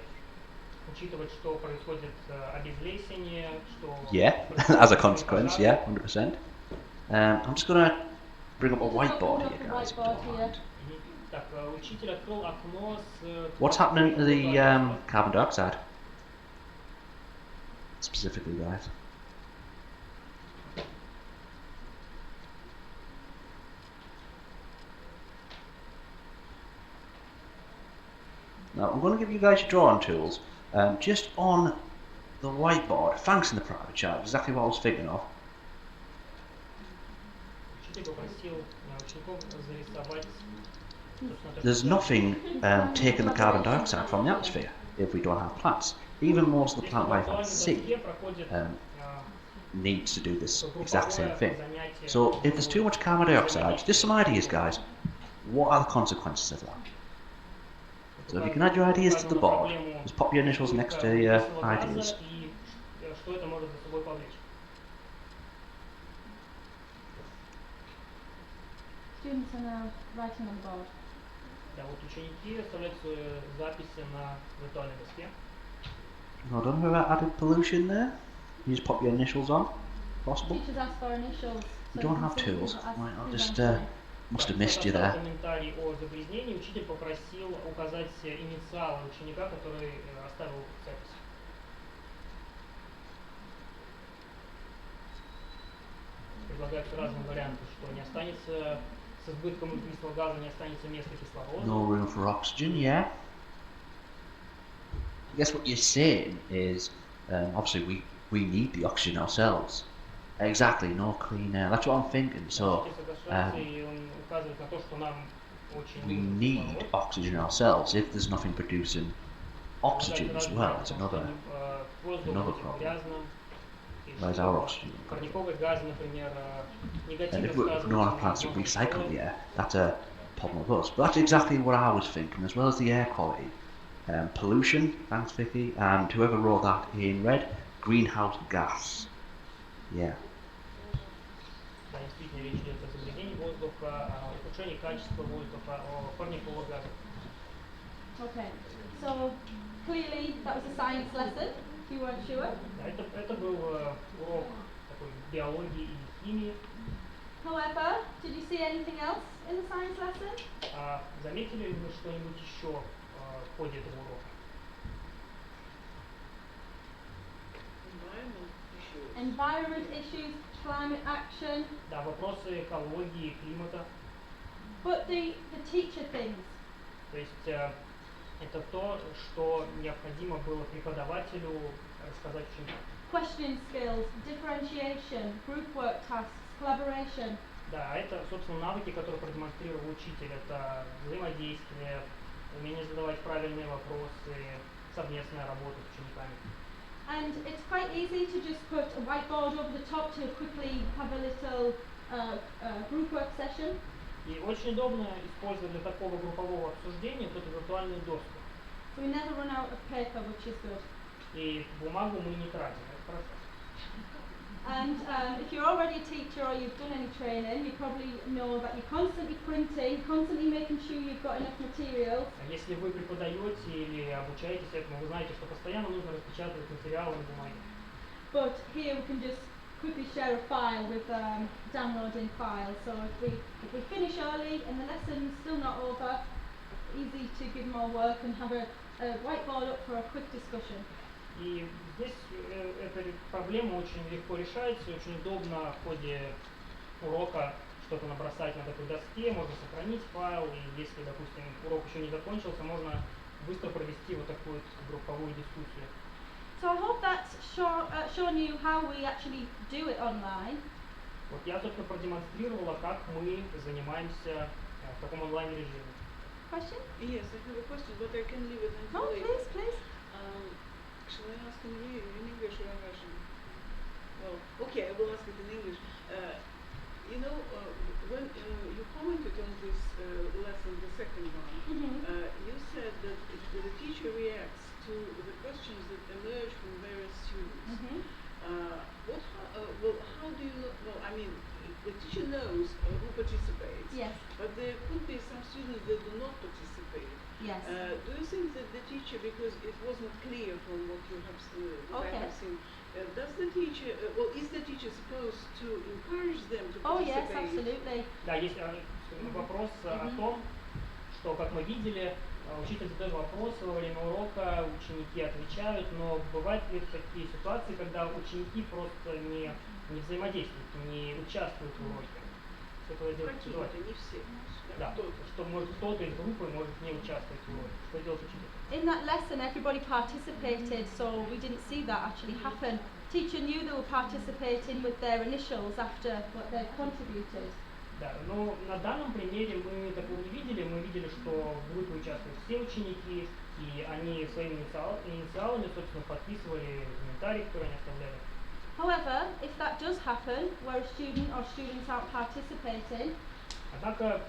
учитывать, что происходит обезлесение, что... Yeah, as a consequence, yeah, 100%. I'm just going to bring up a whiteboard here, guys, if you don't mind. Так, учитель открыл окно с... What's happening to the carbon dioxide? Specifically, guys. Now, I'm going to give you guys your drawing tools. Just on the whiteboard, thanks in the private chat, exactly what I was thinking of. Учитель попросил учеников зарисовать... There's nothing taking the carbon dioxide from the atmosphere if we don't have plants. Even most of the plant life at sea needs to do this exact same thing. So if there's too much carbon dioxide, just some ideas, guys. What are the consequences of that? So if you can add your ideas to the board, just pop your initials next to your ideas. Что это может за собой повлечь? Students are now writing on the board. Да, вот ученики оставляют записи на виртуальной доске. Well done, whoever added pollution there. You just pop your initials on, possible. Teachers ask for initials. You don't have tools. Right, I'll just must have missed you there. Комментарий о загрязнении учитель попросил указать инициалы ученика, который оставил запись. Предлагаются разные варианты, что не останется с избытком углекислого газа, не останется места кислорода. No room for oxygen, yeah. I guess what you're saying is, obviously we need the oxygen ourselves. Exactly, no clean air. That's what I'm thinking. So we need oxygen ourselves. If there's nothing producing oxygen as well, it's another problem. Where's our oxygen? And if we don't have plants to recycle the air, that's a problem with us. But that's exactly what I was thinking, as well as the air quality. Pollution, thanks Vicky, and whoever wrote that in red, greenhouse gas. Yeah. Okay, so clearly that was a science lesson, if you weren't sure. Это был урок такой биологии и химии. However, did you see anything else in the science lesson? Заметили ли вы что-нибудь еще в ходе этого урока? Environment issues, climate action. Да, вопросы экологии и климата. But the teacher things. То есть это то, что необходимо было преподавателю рассказать ученикам. Questioning skills, differentiation, group work tasks, collaboration. Да, это, собственно, навыки, которые продемонстрировал учитель. Это взаимодействие, умение задавать правильные вопросы, совместная работа с учениками. And it's quite easy to just put a whiteboard over the top to quickly have a little group work session. И очень удобно использовать для такого группового обсуждения вот эту виртуальную доску. So we never run out of paper, which is good. И бумагу мы не тратим, это хорошо. And if you're already a teacher or you've done any training, you probably know that you're constantly printing, constantly making sure you've got enough materials. Если вы преподаете или обучаетесь этому, вы знаете, что постоянно нужно распечатывать материалы на бумаге. But here we can just quickly share a file with downloading files. So if we finish early and the lesson's still not over, easy to give more work and have a whiteboard up for a quick discussion. И здесь эта проблема очень легко решается, очень удобно в ходе урока что-то набросать на такой доске, можно сохранить файл, и если, допустим, урок еще не закончился, можно быстро провести вот такую групповую дискуссию. So I hope that's shown you how we actually do it online. Вот я только продемонстрировала, как мы занимаемся в таком онлайн режиме. Question? Yes, I have a question, but I can leave it until Oh, later. please. Shall I ask in English or in Russian? Well, okay, I will ask it in English. When you commented on this lesson, the second one, you said that the teacher reacts to the questions that emerge from various students. How do you know? Well, I mean, the teacher knows who participates. Yes. But there could be some students that do not participate. Yes. Do you think that the teacher, because it wasn't clear from what you have I have seen, does the teacher, is the teacher supposed to encourage them to Oh participate? yes, absolutely. Да, есть вопрос о том, что, как мы видели, учитель задает вопросы во время урока, ученики отвечают, но бывают ли такие ситуации, когда ученики просто не взаимодействуют, не участвуют в уроке? Что делать? Какие-то, не все. Да, что может кто-то из группы может не участвовать в уроке. Что делать учитель? In that lesson, everybody participated, so we didn't see that actually happen. Teacher knew they were participating with their initials after what they contributed. Да, но на данном примере мы такого не видели. Мы видели, что в группе участвуют все ученики, и они своими инициалами, собственно, подписывали комментарии, которые они оставляли. However, if that does happen, where a student or students aren't participating, однако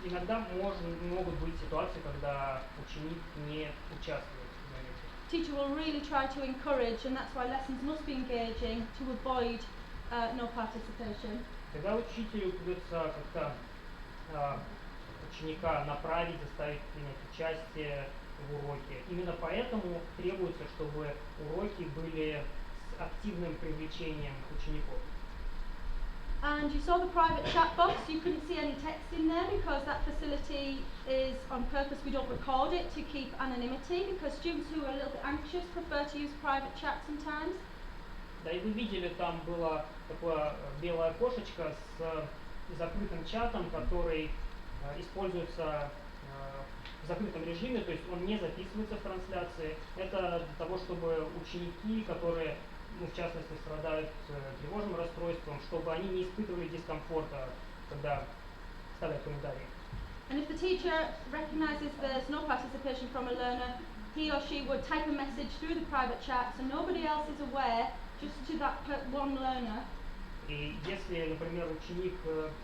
иногда могут быть ситуации, когда ученик не участвует в занятиях. Teacher will really try to encourage, and that's why lessons must be engaging to avoid no participation. Тогда учителю придется как-то ученика направить, заставить принять участие в уроке. Именно поэтому требуется, чтобы уроки были с активным привлечением учеников. And you saw the private chat box. You couldn't see any text in there because that facility is on purpose. We don't record it to keep anonymity because students who are a little bit anxious prefer to use private chat sometimes. Да, и вы видели, там было такое белое окошечко с закрытым чатом, который используется в закрытом режиме, то есть он не записывается в трансляции. Это для того, чтобы ученики, которые, в частности, страдают тревожным расстройством, чтобы они не испытывали дискомфорта, когда ставят комментарии. And if the teacher recognizes there's no participation from a learner, he or she would type a message through the private chat so nobody else is aware, just to that one learner. И если, например, ученик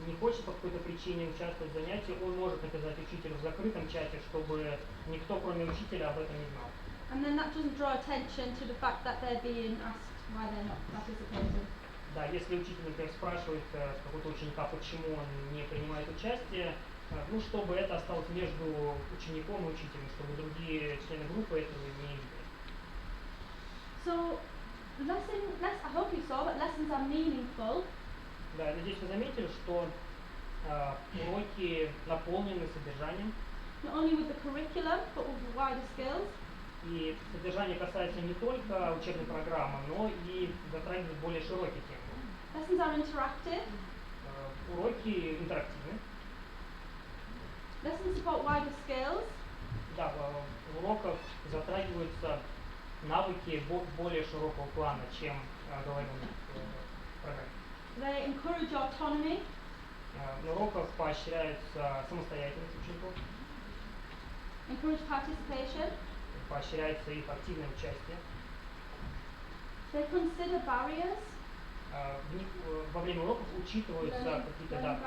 не хочет по какой-то причине участвовать в занятии, он может написать учителю в закрытом чате, чтобы никто, кроме учителя, об этом не знал. And then that doesn't draw attention to the fact that they're being asked why they're not participating. Да, если учитель, например, спрашивает какого-то ученика, почему он не принимает участие, чтобы это осталось между учеником и учителем, чтобы другие члены группы этого не видели. So, I hope you saw that lessons are meaningful. Да, надеюсь, вы заметили, что уроки наполнены содержанием. Not only with the curriculum, but with wider skills. И содержание касается не только учебной программы, но и затрагивает более широкие темы. Lessons are interactive. Уроки интерактивны. Lessons support wider skills. Да, в уроках затрагиваются навыки более широкого плана, чем говорим в программе. They encourage autonomy. На уроках поощряется самостоятельность учеников. Encourage participation. Поощряется их активное участие. They consider barriers. Во время уроков учитываются какие-то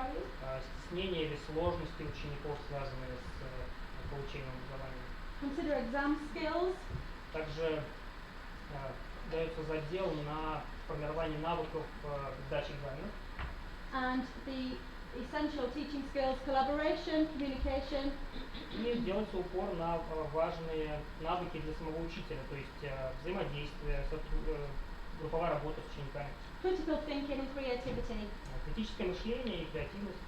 стеснения или сложности учеников, связанные с получением образования. Consider exam skills. Также дается задел на формирование навыков сдачи экзаменов. And the essential teaching skills, collaboration, communication. И делается упор на важные навыки для самого учителя, то есть взаимодействие, групповая работа с учениками. Critical thinking and creativity. Критическое мышление и креативность.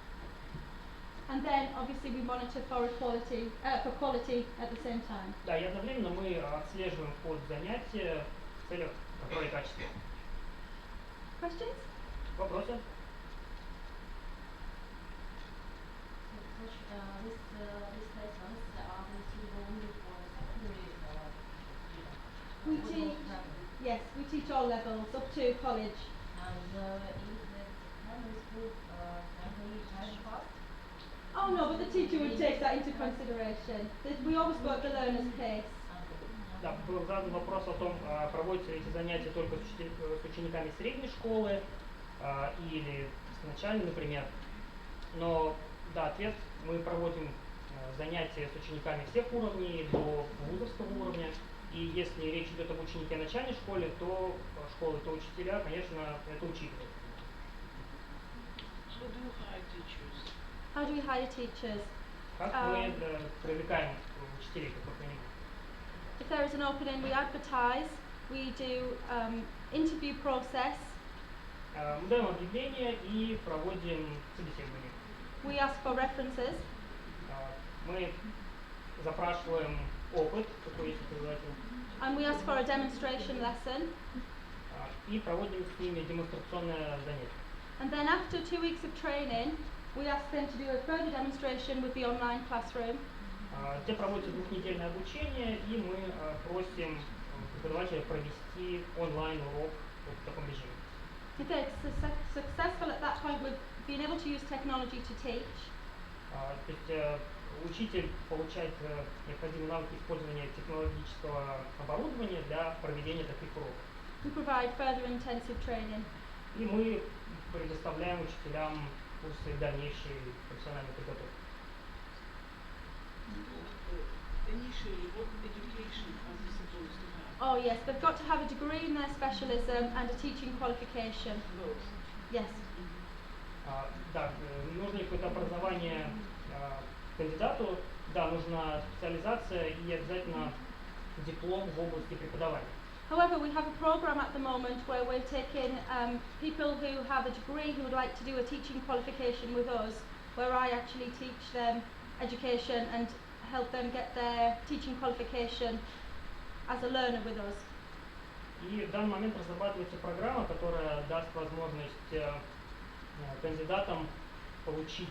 And then obviously we monitor for quality at the same time. Да, и одновременно мы отслеживаем ход занятия в целях контроля качества. Questions? Вопросы? We teach all levels up to college. Oh no, but the teacher would take that into consideration. We always go at the learner's pace. Да, был задан вопрос о том, проводятся ли эти занятия только с учениками средней школы или с начальной, например. Но, да, ответ, мы проводим занятия с учениками всех уровней до вузовского уровня. И если речь идет об ученике начальной школы, то учителя, конечно, это учитель. How do we hire teachers? Как мы привлекаем учителей, как вы понимаете? If there is an opening, we advertise, we do interview process. Мы даем объявление и проводим собеседование. We ask for references. Мы запрашиваем опыт, какой есть у преподавателя. And we ask for a demonstration lesson. И проводим с ними демонстрационное занятие. And then after 2 weeks of training, we ask them to do a further demonstration with the online classroom. Где проводится двухнедельное обучение, и мы просим преподавателя провести онлайн-урок в таком режиме. If they're successful at that point, we've been able to use technology to teach. То есть учитель получает необходимые навыки использования технологического оборудования для проведения таких уроков. We provide further intensive training. И мы предоставляем учителям курсы дальнейшей профессиональной подготовки. Oh yes, they've got to have a degree in their specialism and a teaching qualification. Yes. Да, нужно какое-то образование кандидату, да, нужна специализация и обязательно диплом в области преподавания. However, we have a program at the moment where we're taking people who have a degree who would like to do a teaching qualification with us, where I actually teach them education and help them get their teaching qualification as a learner with us. И в данный момент разрабатывается программа, которая даст возможность кандидатам получить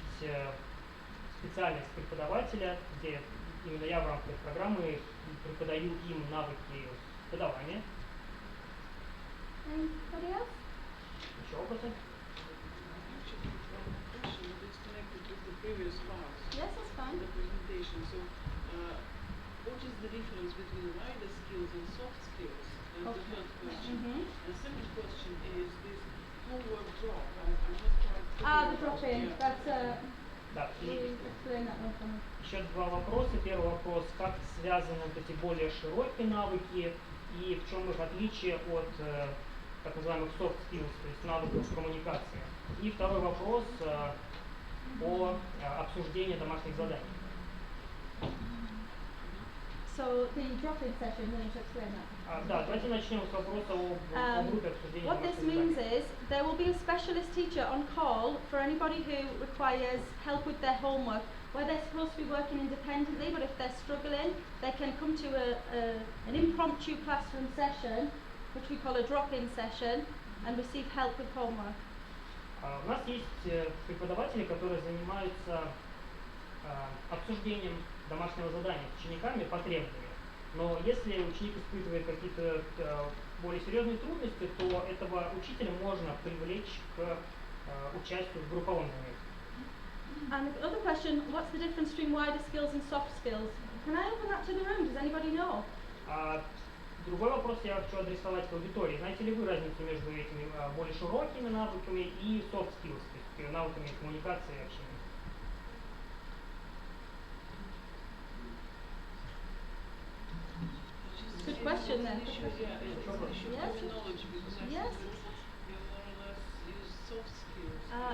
специальность преподавателя, где именно я в рамках программы преподаю им навыки преподавания. Anybody else? Еще вопросы? Yes, that's fine. What is the difference between wider skills and soft skills? That's the first question. The second question is this homework drop. I'm not quite The drop-in. Yeah. That's Да. we explain that one for me. Еще два вопроса. Первый вопрос, как связаны вот эти более широкие навыки и в чем их отличие от так называемых soft skills, то есть навыков коммуникации. И второй вопрос о обсуждении домашних заданий. So the drop-in session, you need to explain that. Да, давайте начнем с вопроса о группе обсуждения What this домашних means заданий. is there will be a specialist teacher on call for anybody who requires help with their homework, where they're supposed to be working independently, but if they're struggling, they can come to an impromptu classroom session, which we call a drop-in session, and receive help with homework. У нас есть преподаватели, которые занимаются обсуждением домашнего задания с учениками по требованию. Но если ученик испытывает какие-то более серьезные трудности, то этого учителя можно привлечь к участию в групповом занятии. And the other question, what's the difference between wider skills and soft skills? Can I open that to the room? Does anybody know? Другой вопрос я хочу адресовать к аудитории. Знаете ли вы разницу между этими более широкими навыками и soft skills, то есть навыками коммуникации и общения? Good question then. Yes.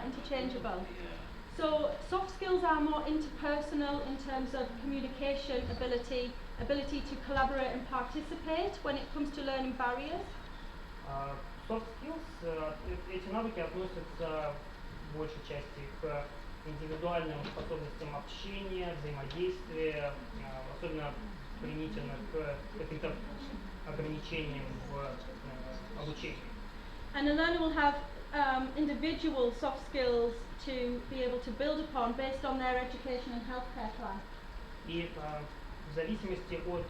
Interchangeable. So soft skills are more interpersonal in terms of communication ability to collaborate and participate when it comes to learning barriers. Soft skills, эти навыки относятся в большей части к индивидуальным способностям общения, взаимодействия, особенно применительно к каким-то ограничениям в обучении. And a learner will have individual soft skills to be able to build upon based on their education and healthcare plan. И в зависимости от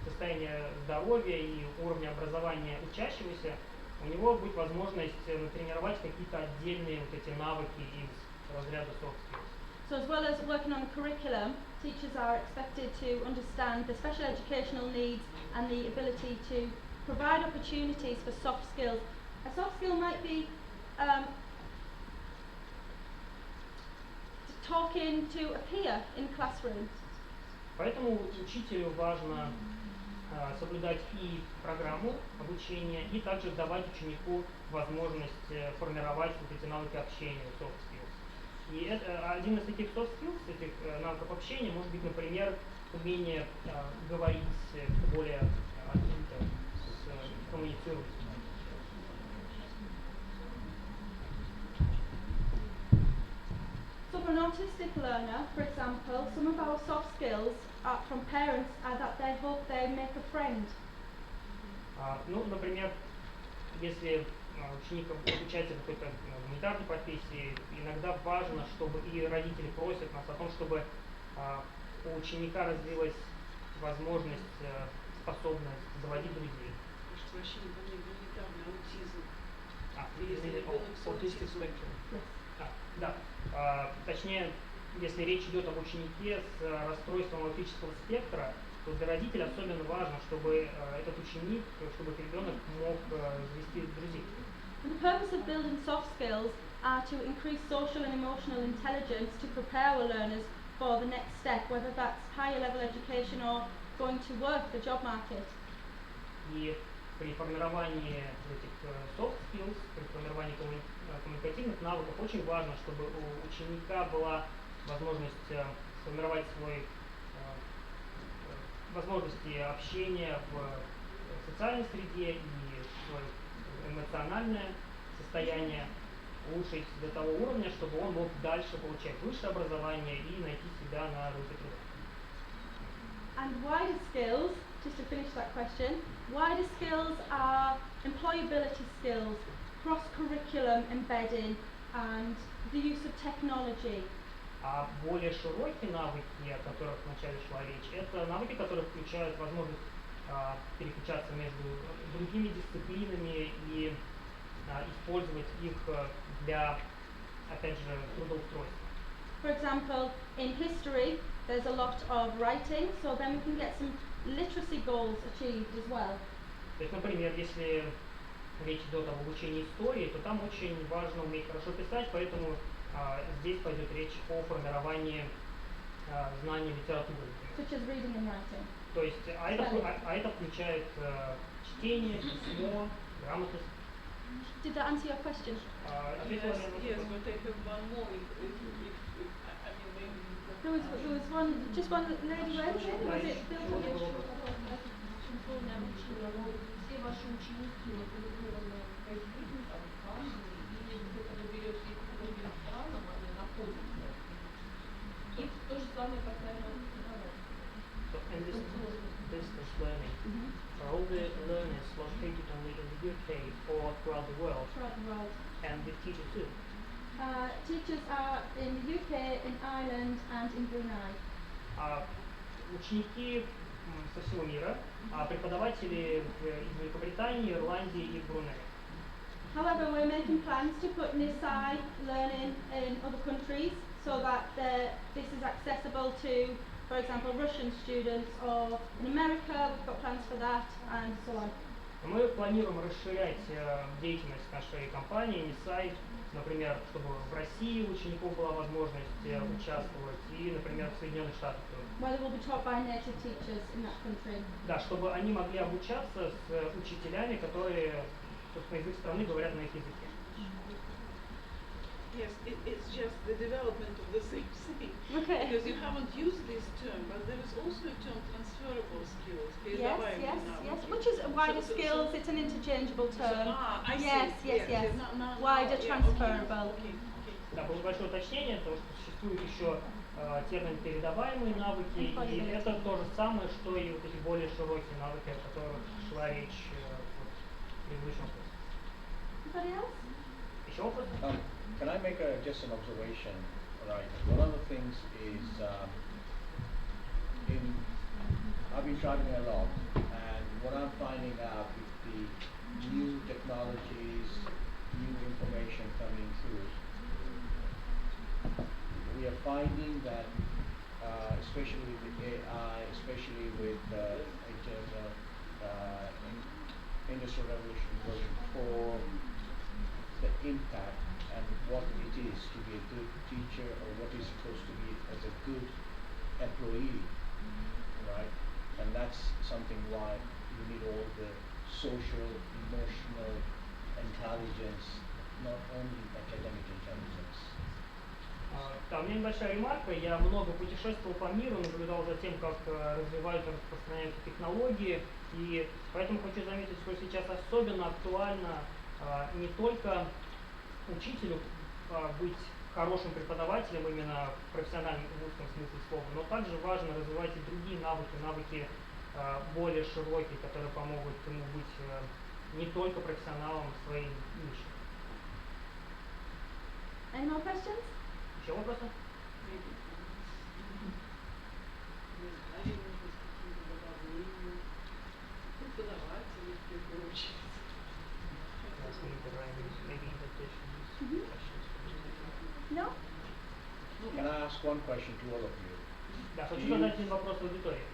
состояния здоровья и уровня образования учащегося, у него будет возможность натренировать какие-то отдельные вот эти навыки из разряда soft skills. So as well as working on the curriculum, teachers are expected to understand the special educational needs and the ability to provide opportunities for soft skills. A soft skill might be talking to a peer in classroom. Поэтому учителю важно соблюдать и программу обучения, и также давать ученику возможность формировать вот эти навыки общения, soft skills. И один из таких soft skills, этих навыков общения, может быть, например, умение говорить более открыто, коммуницировать. So for an autistic learner, for example, some of our soft skills from parents are that they hope they make a friend. Ну, например, если ученик обучается какой-то гуманитарной профессии, иногда важно, чтобы и родители просят нас о том, чтобы у ученика развилась возможность, способность заводить друзей. Может, вообще не гуманитарный аутизм. Autistic spectrum. Да. Точнее, если речь идет об ученике с расстройством аутического спектра, то для родителей особенно важно, чтобы этот ученик, чтобы этот ребенок мог завести друзей. And the purpose of building soft skills are to increase social and emotional intelligence to prepare our learners for the next step, whether that's higher level education or going to work, the job market. И при формировании этих soft skills, при формировании коммуникативных навыков очень важно, чтобы у ученика была возможность сформировать возможности общения в социальной среде и свое эмоциональное состояние улучшить до того уровня, чтобы он мог дальше получать высшее образование и найти себя на рынке труда. And wider skills, just to finish that question, wider skills are employability skills, cross-curriculum embedding and the use of technology. А более широкие навыки, о которых вначале шла речь, это навыки, которые включают возможность переключаться между другими дисциплинами и использовать их для, опять же, трудоустройства. For example, in history, there's a lot of writing, so then we can get some literacy goals achieved as well. То есть, например, если речь идет об обучении истории, то там очень важно уметь хорошо писать, поэтому здесь пойдет речь о формировании знаний литературы. Such as reading and writing. То есть, это включает чтение, письмо, грамотность. Did that answer your question? Yes, but I have one more. There was one, just one lady raised it, was it Bill? Все ваши ученики локализованы в Казахстане, там, в Англии, или где-то вы берете их в других странах, они находятся. И то же самое касаемо преподавателей. So in this distance learning, are all the learners located only in the UK or throughout the world? Throughout the world. And the teachers too? Teachers are in the UK, in Ireland and in Brunei. Ученики со всего мира, а преподаватели из Великобритании, Ирландии и Брунея. However, we're making plans to put Nisai learning in other countries so that this is accessible to, for example, Russian students, or in America, we've got plans for that, and so on. Мы планируем расширять деятельность нашей компании Nisai, например, чтобы в России у учеников была возможность участвовать, и, например, в Соединенных Штатах. Where they will be taught by native teachers in that country. Да, чтобы они могли обучаться с учителями, которые, собственно, из их страны говорят на их языке. Yes, it's just the development of the same thing. Okay. Because you haven't used this term, but there is also a term transferable skills. Yes, which is wider skills, it's an interchangeable term. I see. Yes. Wider transferable. Okay. Да, было большое уточнение, потому что существует еще термин передаваемые навыки, и это то же самое, что и вот эти более широкие навыки, о которых шла речь в предыдущем вопросе. Anybody else? Еще вопрос? Can I make just an observation? Right. One of the things is I've been traveling a lot, and what I'm finding out with the new technologies, new information coming through, we are finding that, especially with AI, especially with in terms of Industrial Revolution version 4, the impact and what it is to be a good teacher or what is supposed to be as a good employee, right? And that's something why you need all the social, emotional intelligence, not only academic intelligence. Да, у меня небольшая ремарка. Я много путешествовал по миру, наблюдал за тем, как развиваются, распространяются технологии, и поэтому хочу заметить, что сейчас особенно актуально не только учителю быть хорошим преподавателем именно в профессиональном узком смысле слова, но также важно развивать и другие навыки более широкие, которые помогут ему быть не только профессионалом в своей нише. Any more questions? Еще вопросы? Преподаватели, в первую очередь. No? Can I ask one question to all of you? Да, хочу задать один вопрос аудитории.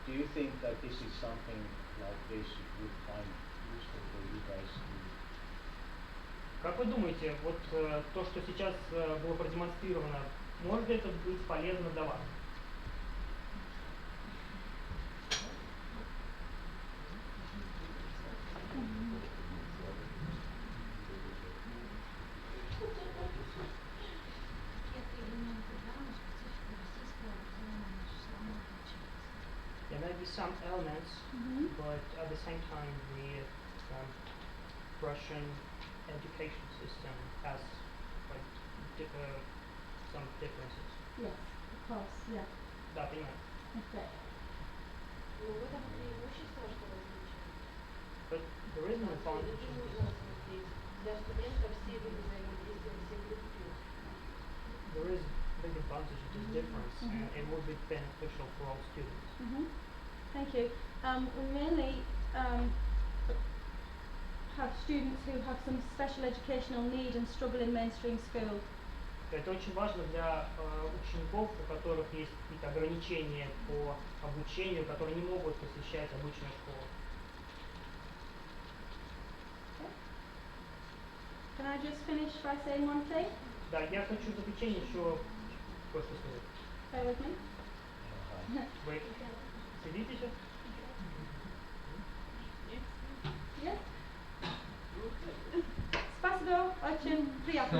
Do you think that this is something like this you would find useful for you guys to do? Как вы думаете, вот то, что сейчас было продемонстрировано, может ли это быть полезно для вас? There may be some elements, but at the same time the Russian education system has like some differences. Yes, of course, yeah. Да, понимаю. Okay. Ну, в этом преимущество, что различие. But there is an advantage in this. Для студентов все виды взаимодействия, все группы. There is a big advantage to this difference, and it would be beneficial for all students. Thank you. We mainly have students who have some special educational need and struggle in mainstream school. Это очень важно для учеников, у которых есть какие-то ограничения по обучению, которые не могут посещать обычную школу. Can I just finish by saying one thing? Да, я хочу в заключение еще кое-что сказать. Bear with me. Вы сидите сейчас? Yes? Спасибо, очень приятно.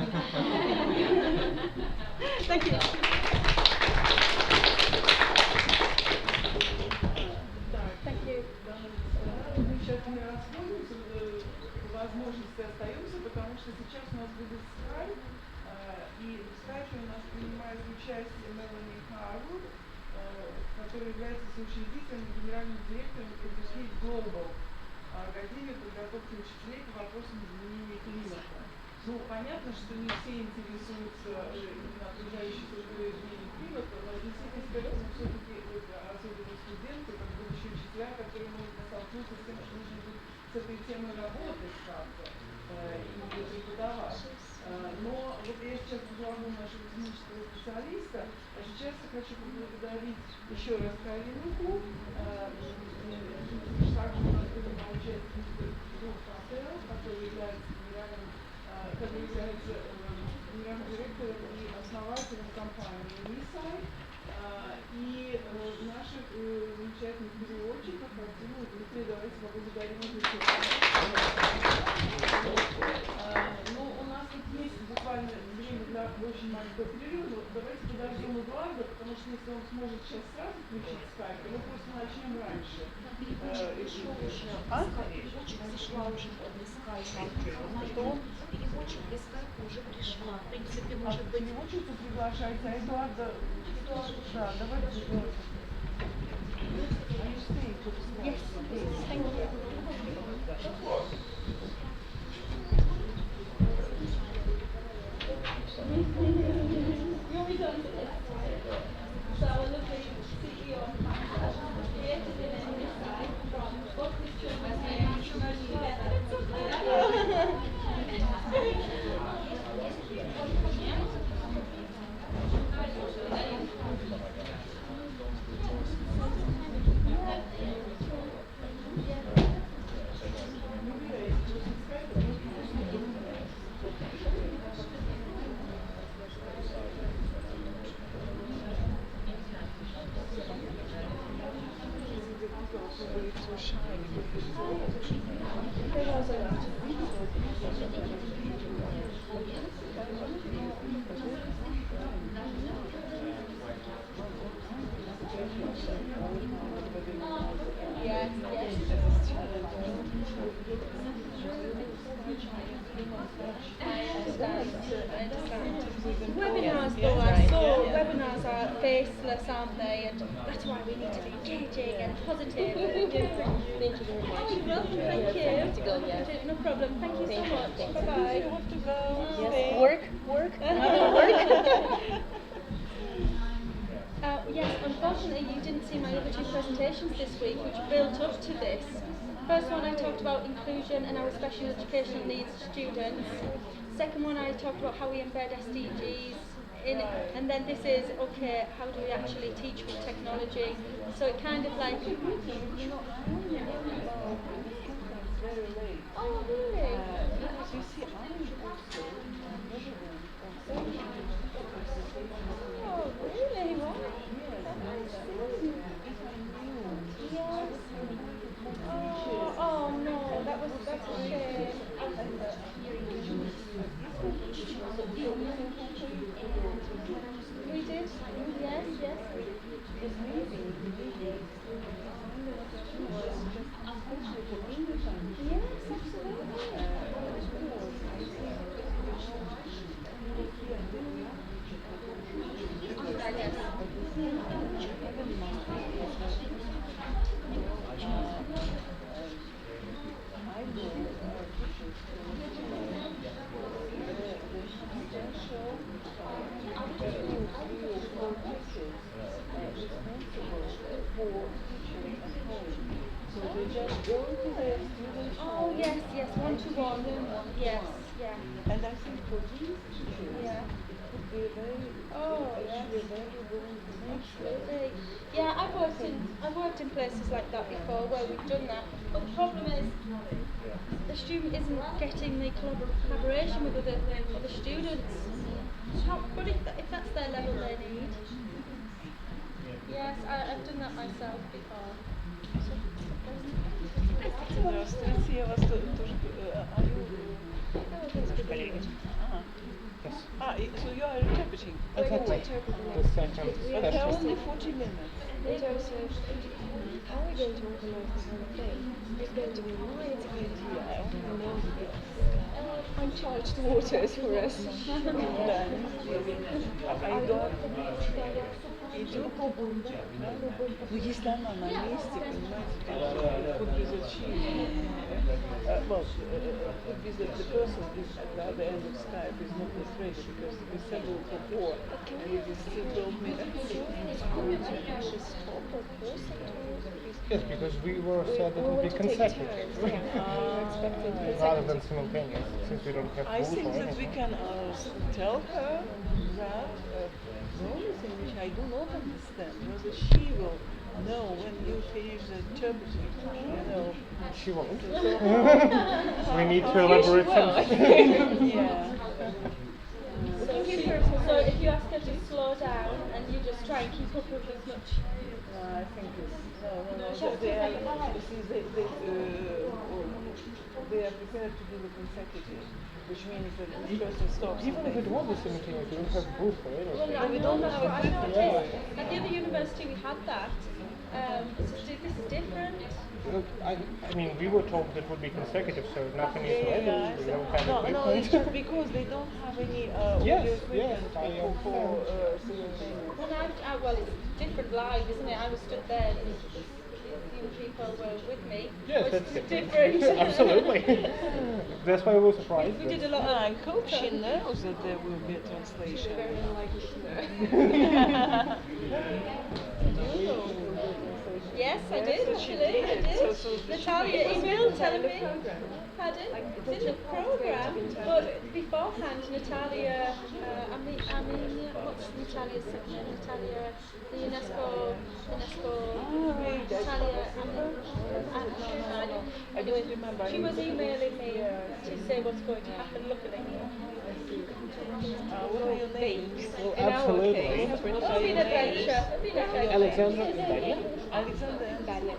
Thank you. Thank you. Мы сейчас не расходимся, возможности остаются, потому что сейчас у нас будет скайп, и в скайпе у нас принимает участие Melanie Harwood, который является соучредителем и генеральным директором Практический Global, Академии подготовки учителей по вопросам изменения климата. Ну, понятно, что не все интересуются именно окружающей средой изменения климата, но действительно, скажем, все-таки особенно студенты, как будущие учителя, которые могут столкнуться с тем, что нужно будет с этой темой работать как-то и преподавать. Но вот я сейчас позову нашего технического специалиста, а сейчас я хочу поблагодарить еще раз Коррину Кук, также у нас принимал участие который является генеральным директором и основателем компании Nisai, и наших замечательных переводчиков, Артему и Дмитрия, давайте поблагодарим их еще. Ну, у нас тут есть буквально время для очень маленького перерыва, но давайте подождем Эдуарда, потому что если он сможет сейчас сразу включить скайп, мы просто начнем раньше. Переводчик для скайпа уже пришла. В принципе, может быть... Переводчицу приглашайте, а Эдуарда... Да, давайте сделаем. Yes, thank you. So I will look at CEO created in Nisai from both the shy because it's all Yes, yes. Webinars though are webinars are faceless, aren't they? And that's why we need to be engaging and positive. Thank you very much. Oh, you're welcome, thank you. have to go, yes. No problem, thank you so much. Bye bye. You have to go. Yes. Work. Yes, unfortunately you didn't see my other two presentations this week which built up to this. First one I talked about inclusion and our special educational needs students. Second one I talked about how we embed SDGs in it. And then this is, okay, how do we actually teach with technology? So it kind of like... Oh, really? Oh, really? What? Oh no, that's a shame. We did? Yes, yes. Yes, absolutely. Oh yes, yes, one-to-one. Yes, yeah. And I think for these children, Yeah. it could be a very, actually a valuable information. Absolutely. Yeah, I've worked in places like that before where we've done that. But the problem is the student isn't getting the collaboration with other students. But if that's their level they need. Yes, I've done that myself before. Здравствуйте, я вас тоже... So you are interpreting? Exactly. Okay, only 40 minutes. How are we going to organise this whole thing? It's going to be live, it's going to be uncharged waters for us. Ну, если она на месте, понимаете, could be that she, could be that the person is at the other end of Skype is not yet ready because we scheduled for 4 and it is still 12 minutes. Yes, because we were said it would be consecutive rather than simultaneous, since we don't have I rules think or that anything. we can tell her that the only thing which I do not understand whether she will know when you finish the interpreting, you know. She won't. We need to elaborate something. Yeah. So if you ask her to slow down and you just try and keep up with as much. I think it's they are prepared to do the consecutive, which means that this person stops. Even if it was a simultaneous, we don't have proof for it. Well, we don't have equipment. At the other university we had that. This is different. Look, I mean, we were told it would be consecutive, so nothing is ready. We don't have No, equipment. it's just because they don't have any audio equipment for simultaneous. Well, it's different live, isn't it? I was stood there. These people were with me. Yes, it's that's different. Absolutely. That's why we were surprised. We did a lot of. I hope she knows that there will be a translation. Very unlikely to know. Yes, I did actually. I did. Natalia emailed telling me. Pardon? It's in the program, but beforehand, Natalia. I mean, what's Natalia's second name? Natalia, the UNESCO. Natalia. I don't remember. She was emailing me to say what's going to happen. Look at it. What are your names? Well, in our Absolutely. case, It's been an adventure. Alexandra, Daria. Alexander and Daria.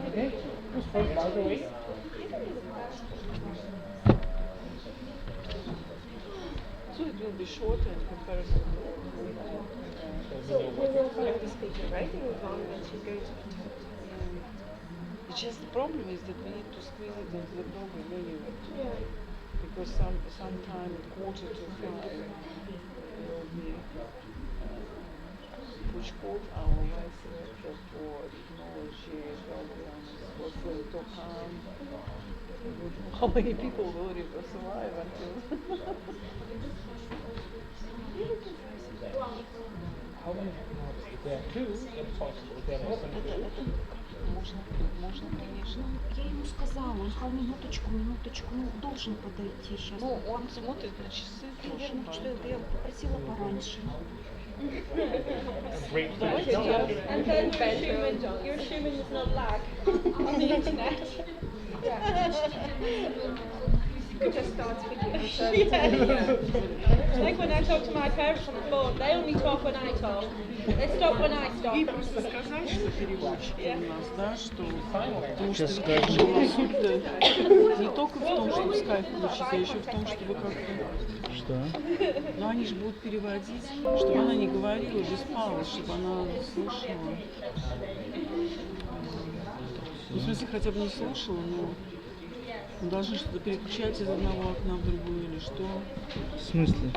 Okay. Who's first, by the way? So it will be shorter in comparison. So we will follow the speaker, right? In one, and she's going to talk. It's just the problem is that we need to squeeze it into the program anyway. Yeah. Because sometime at 4:45 will be Puchkov, our vice director for technology, programs, was going to come. How many people will survive until? How many? There are two, if possible. There are some. Можно, конечно. Я ему сказала, он сказал, минуточку, ну, должен подойти сейчас. Ну, он смотрит на часы. Наверное, что я попросила пораньше. And then you're assuming there's no lag on the internet. You just start speaking. It's like when I talk to my parents on the phone, they only talk when I talk. They stop when I stop. И просто сказать, что переводчики у нас, да, что потому что Сейчас суть не только в том, чтобы скайп включить, а еще в том, чтобы как-то. Что? Ну они же будут переводить, чтобы она не говорила без пауз, чтобы она слушала. Ну, в смысле, хотя бы не слушала, но мы должны что-то переключать из одного окна в другое или что. В смысле?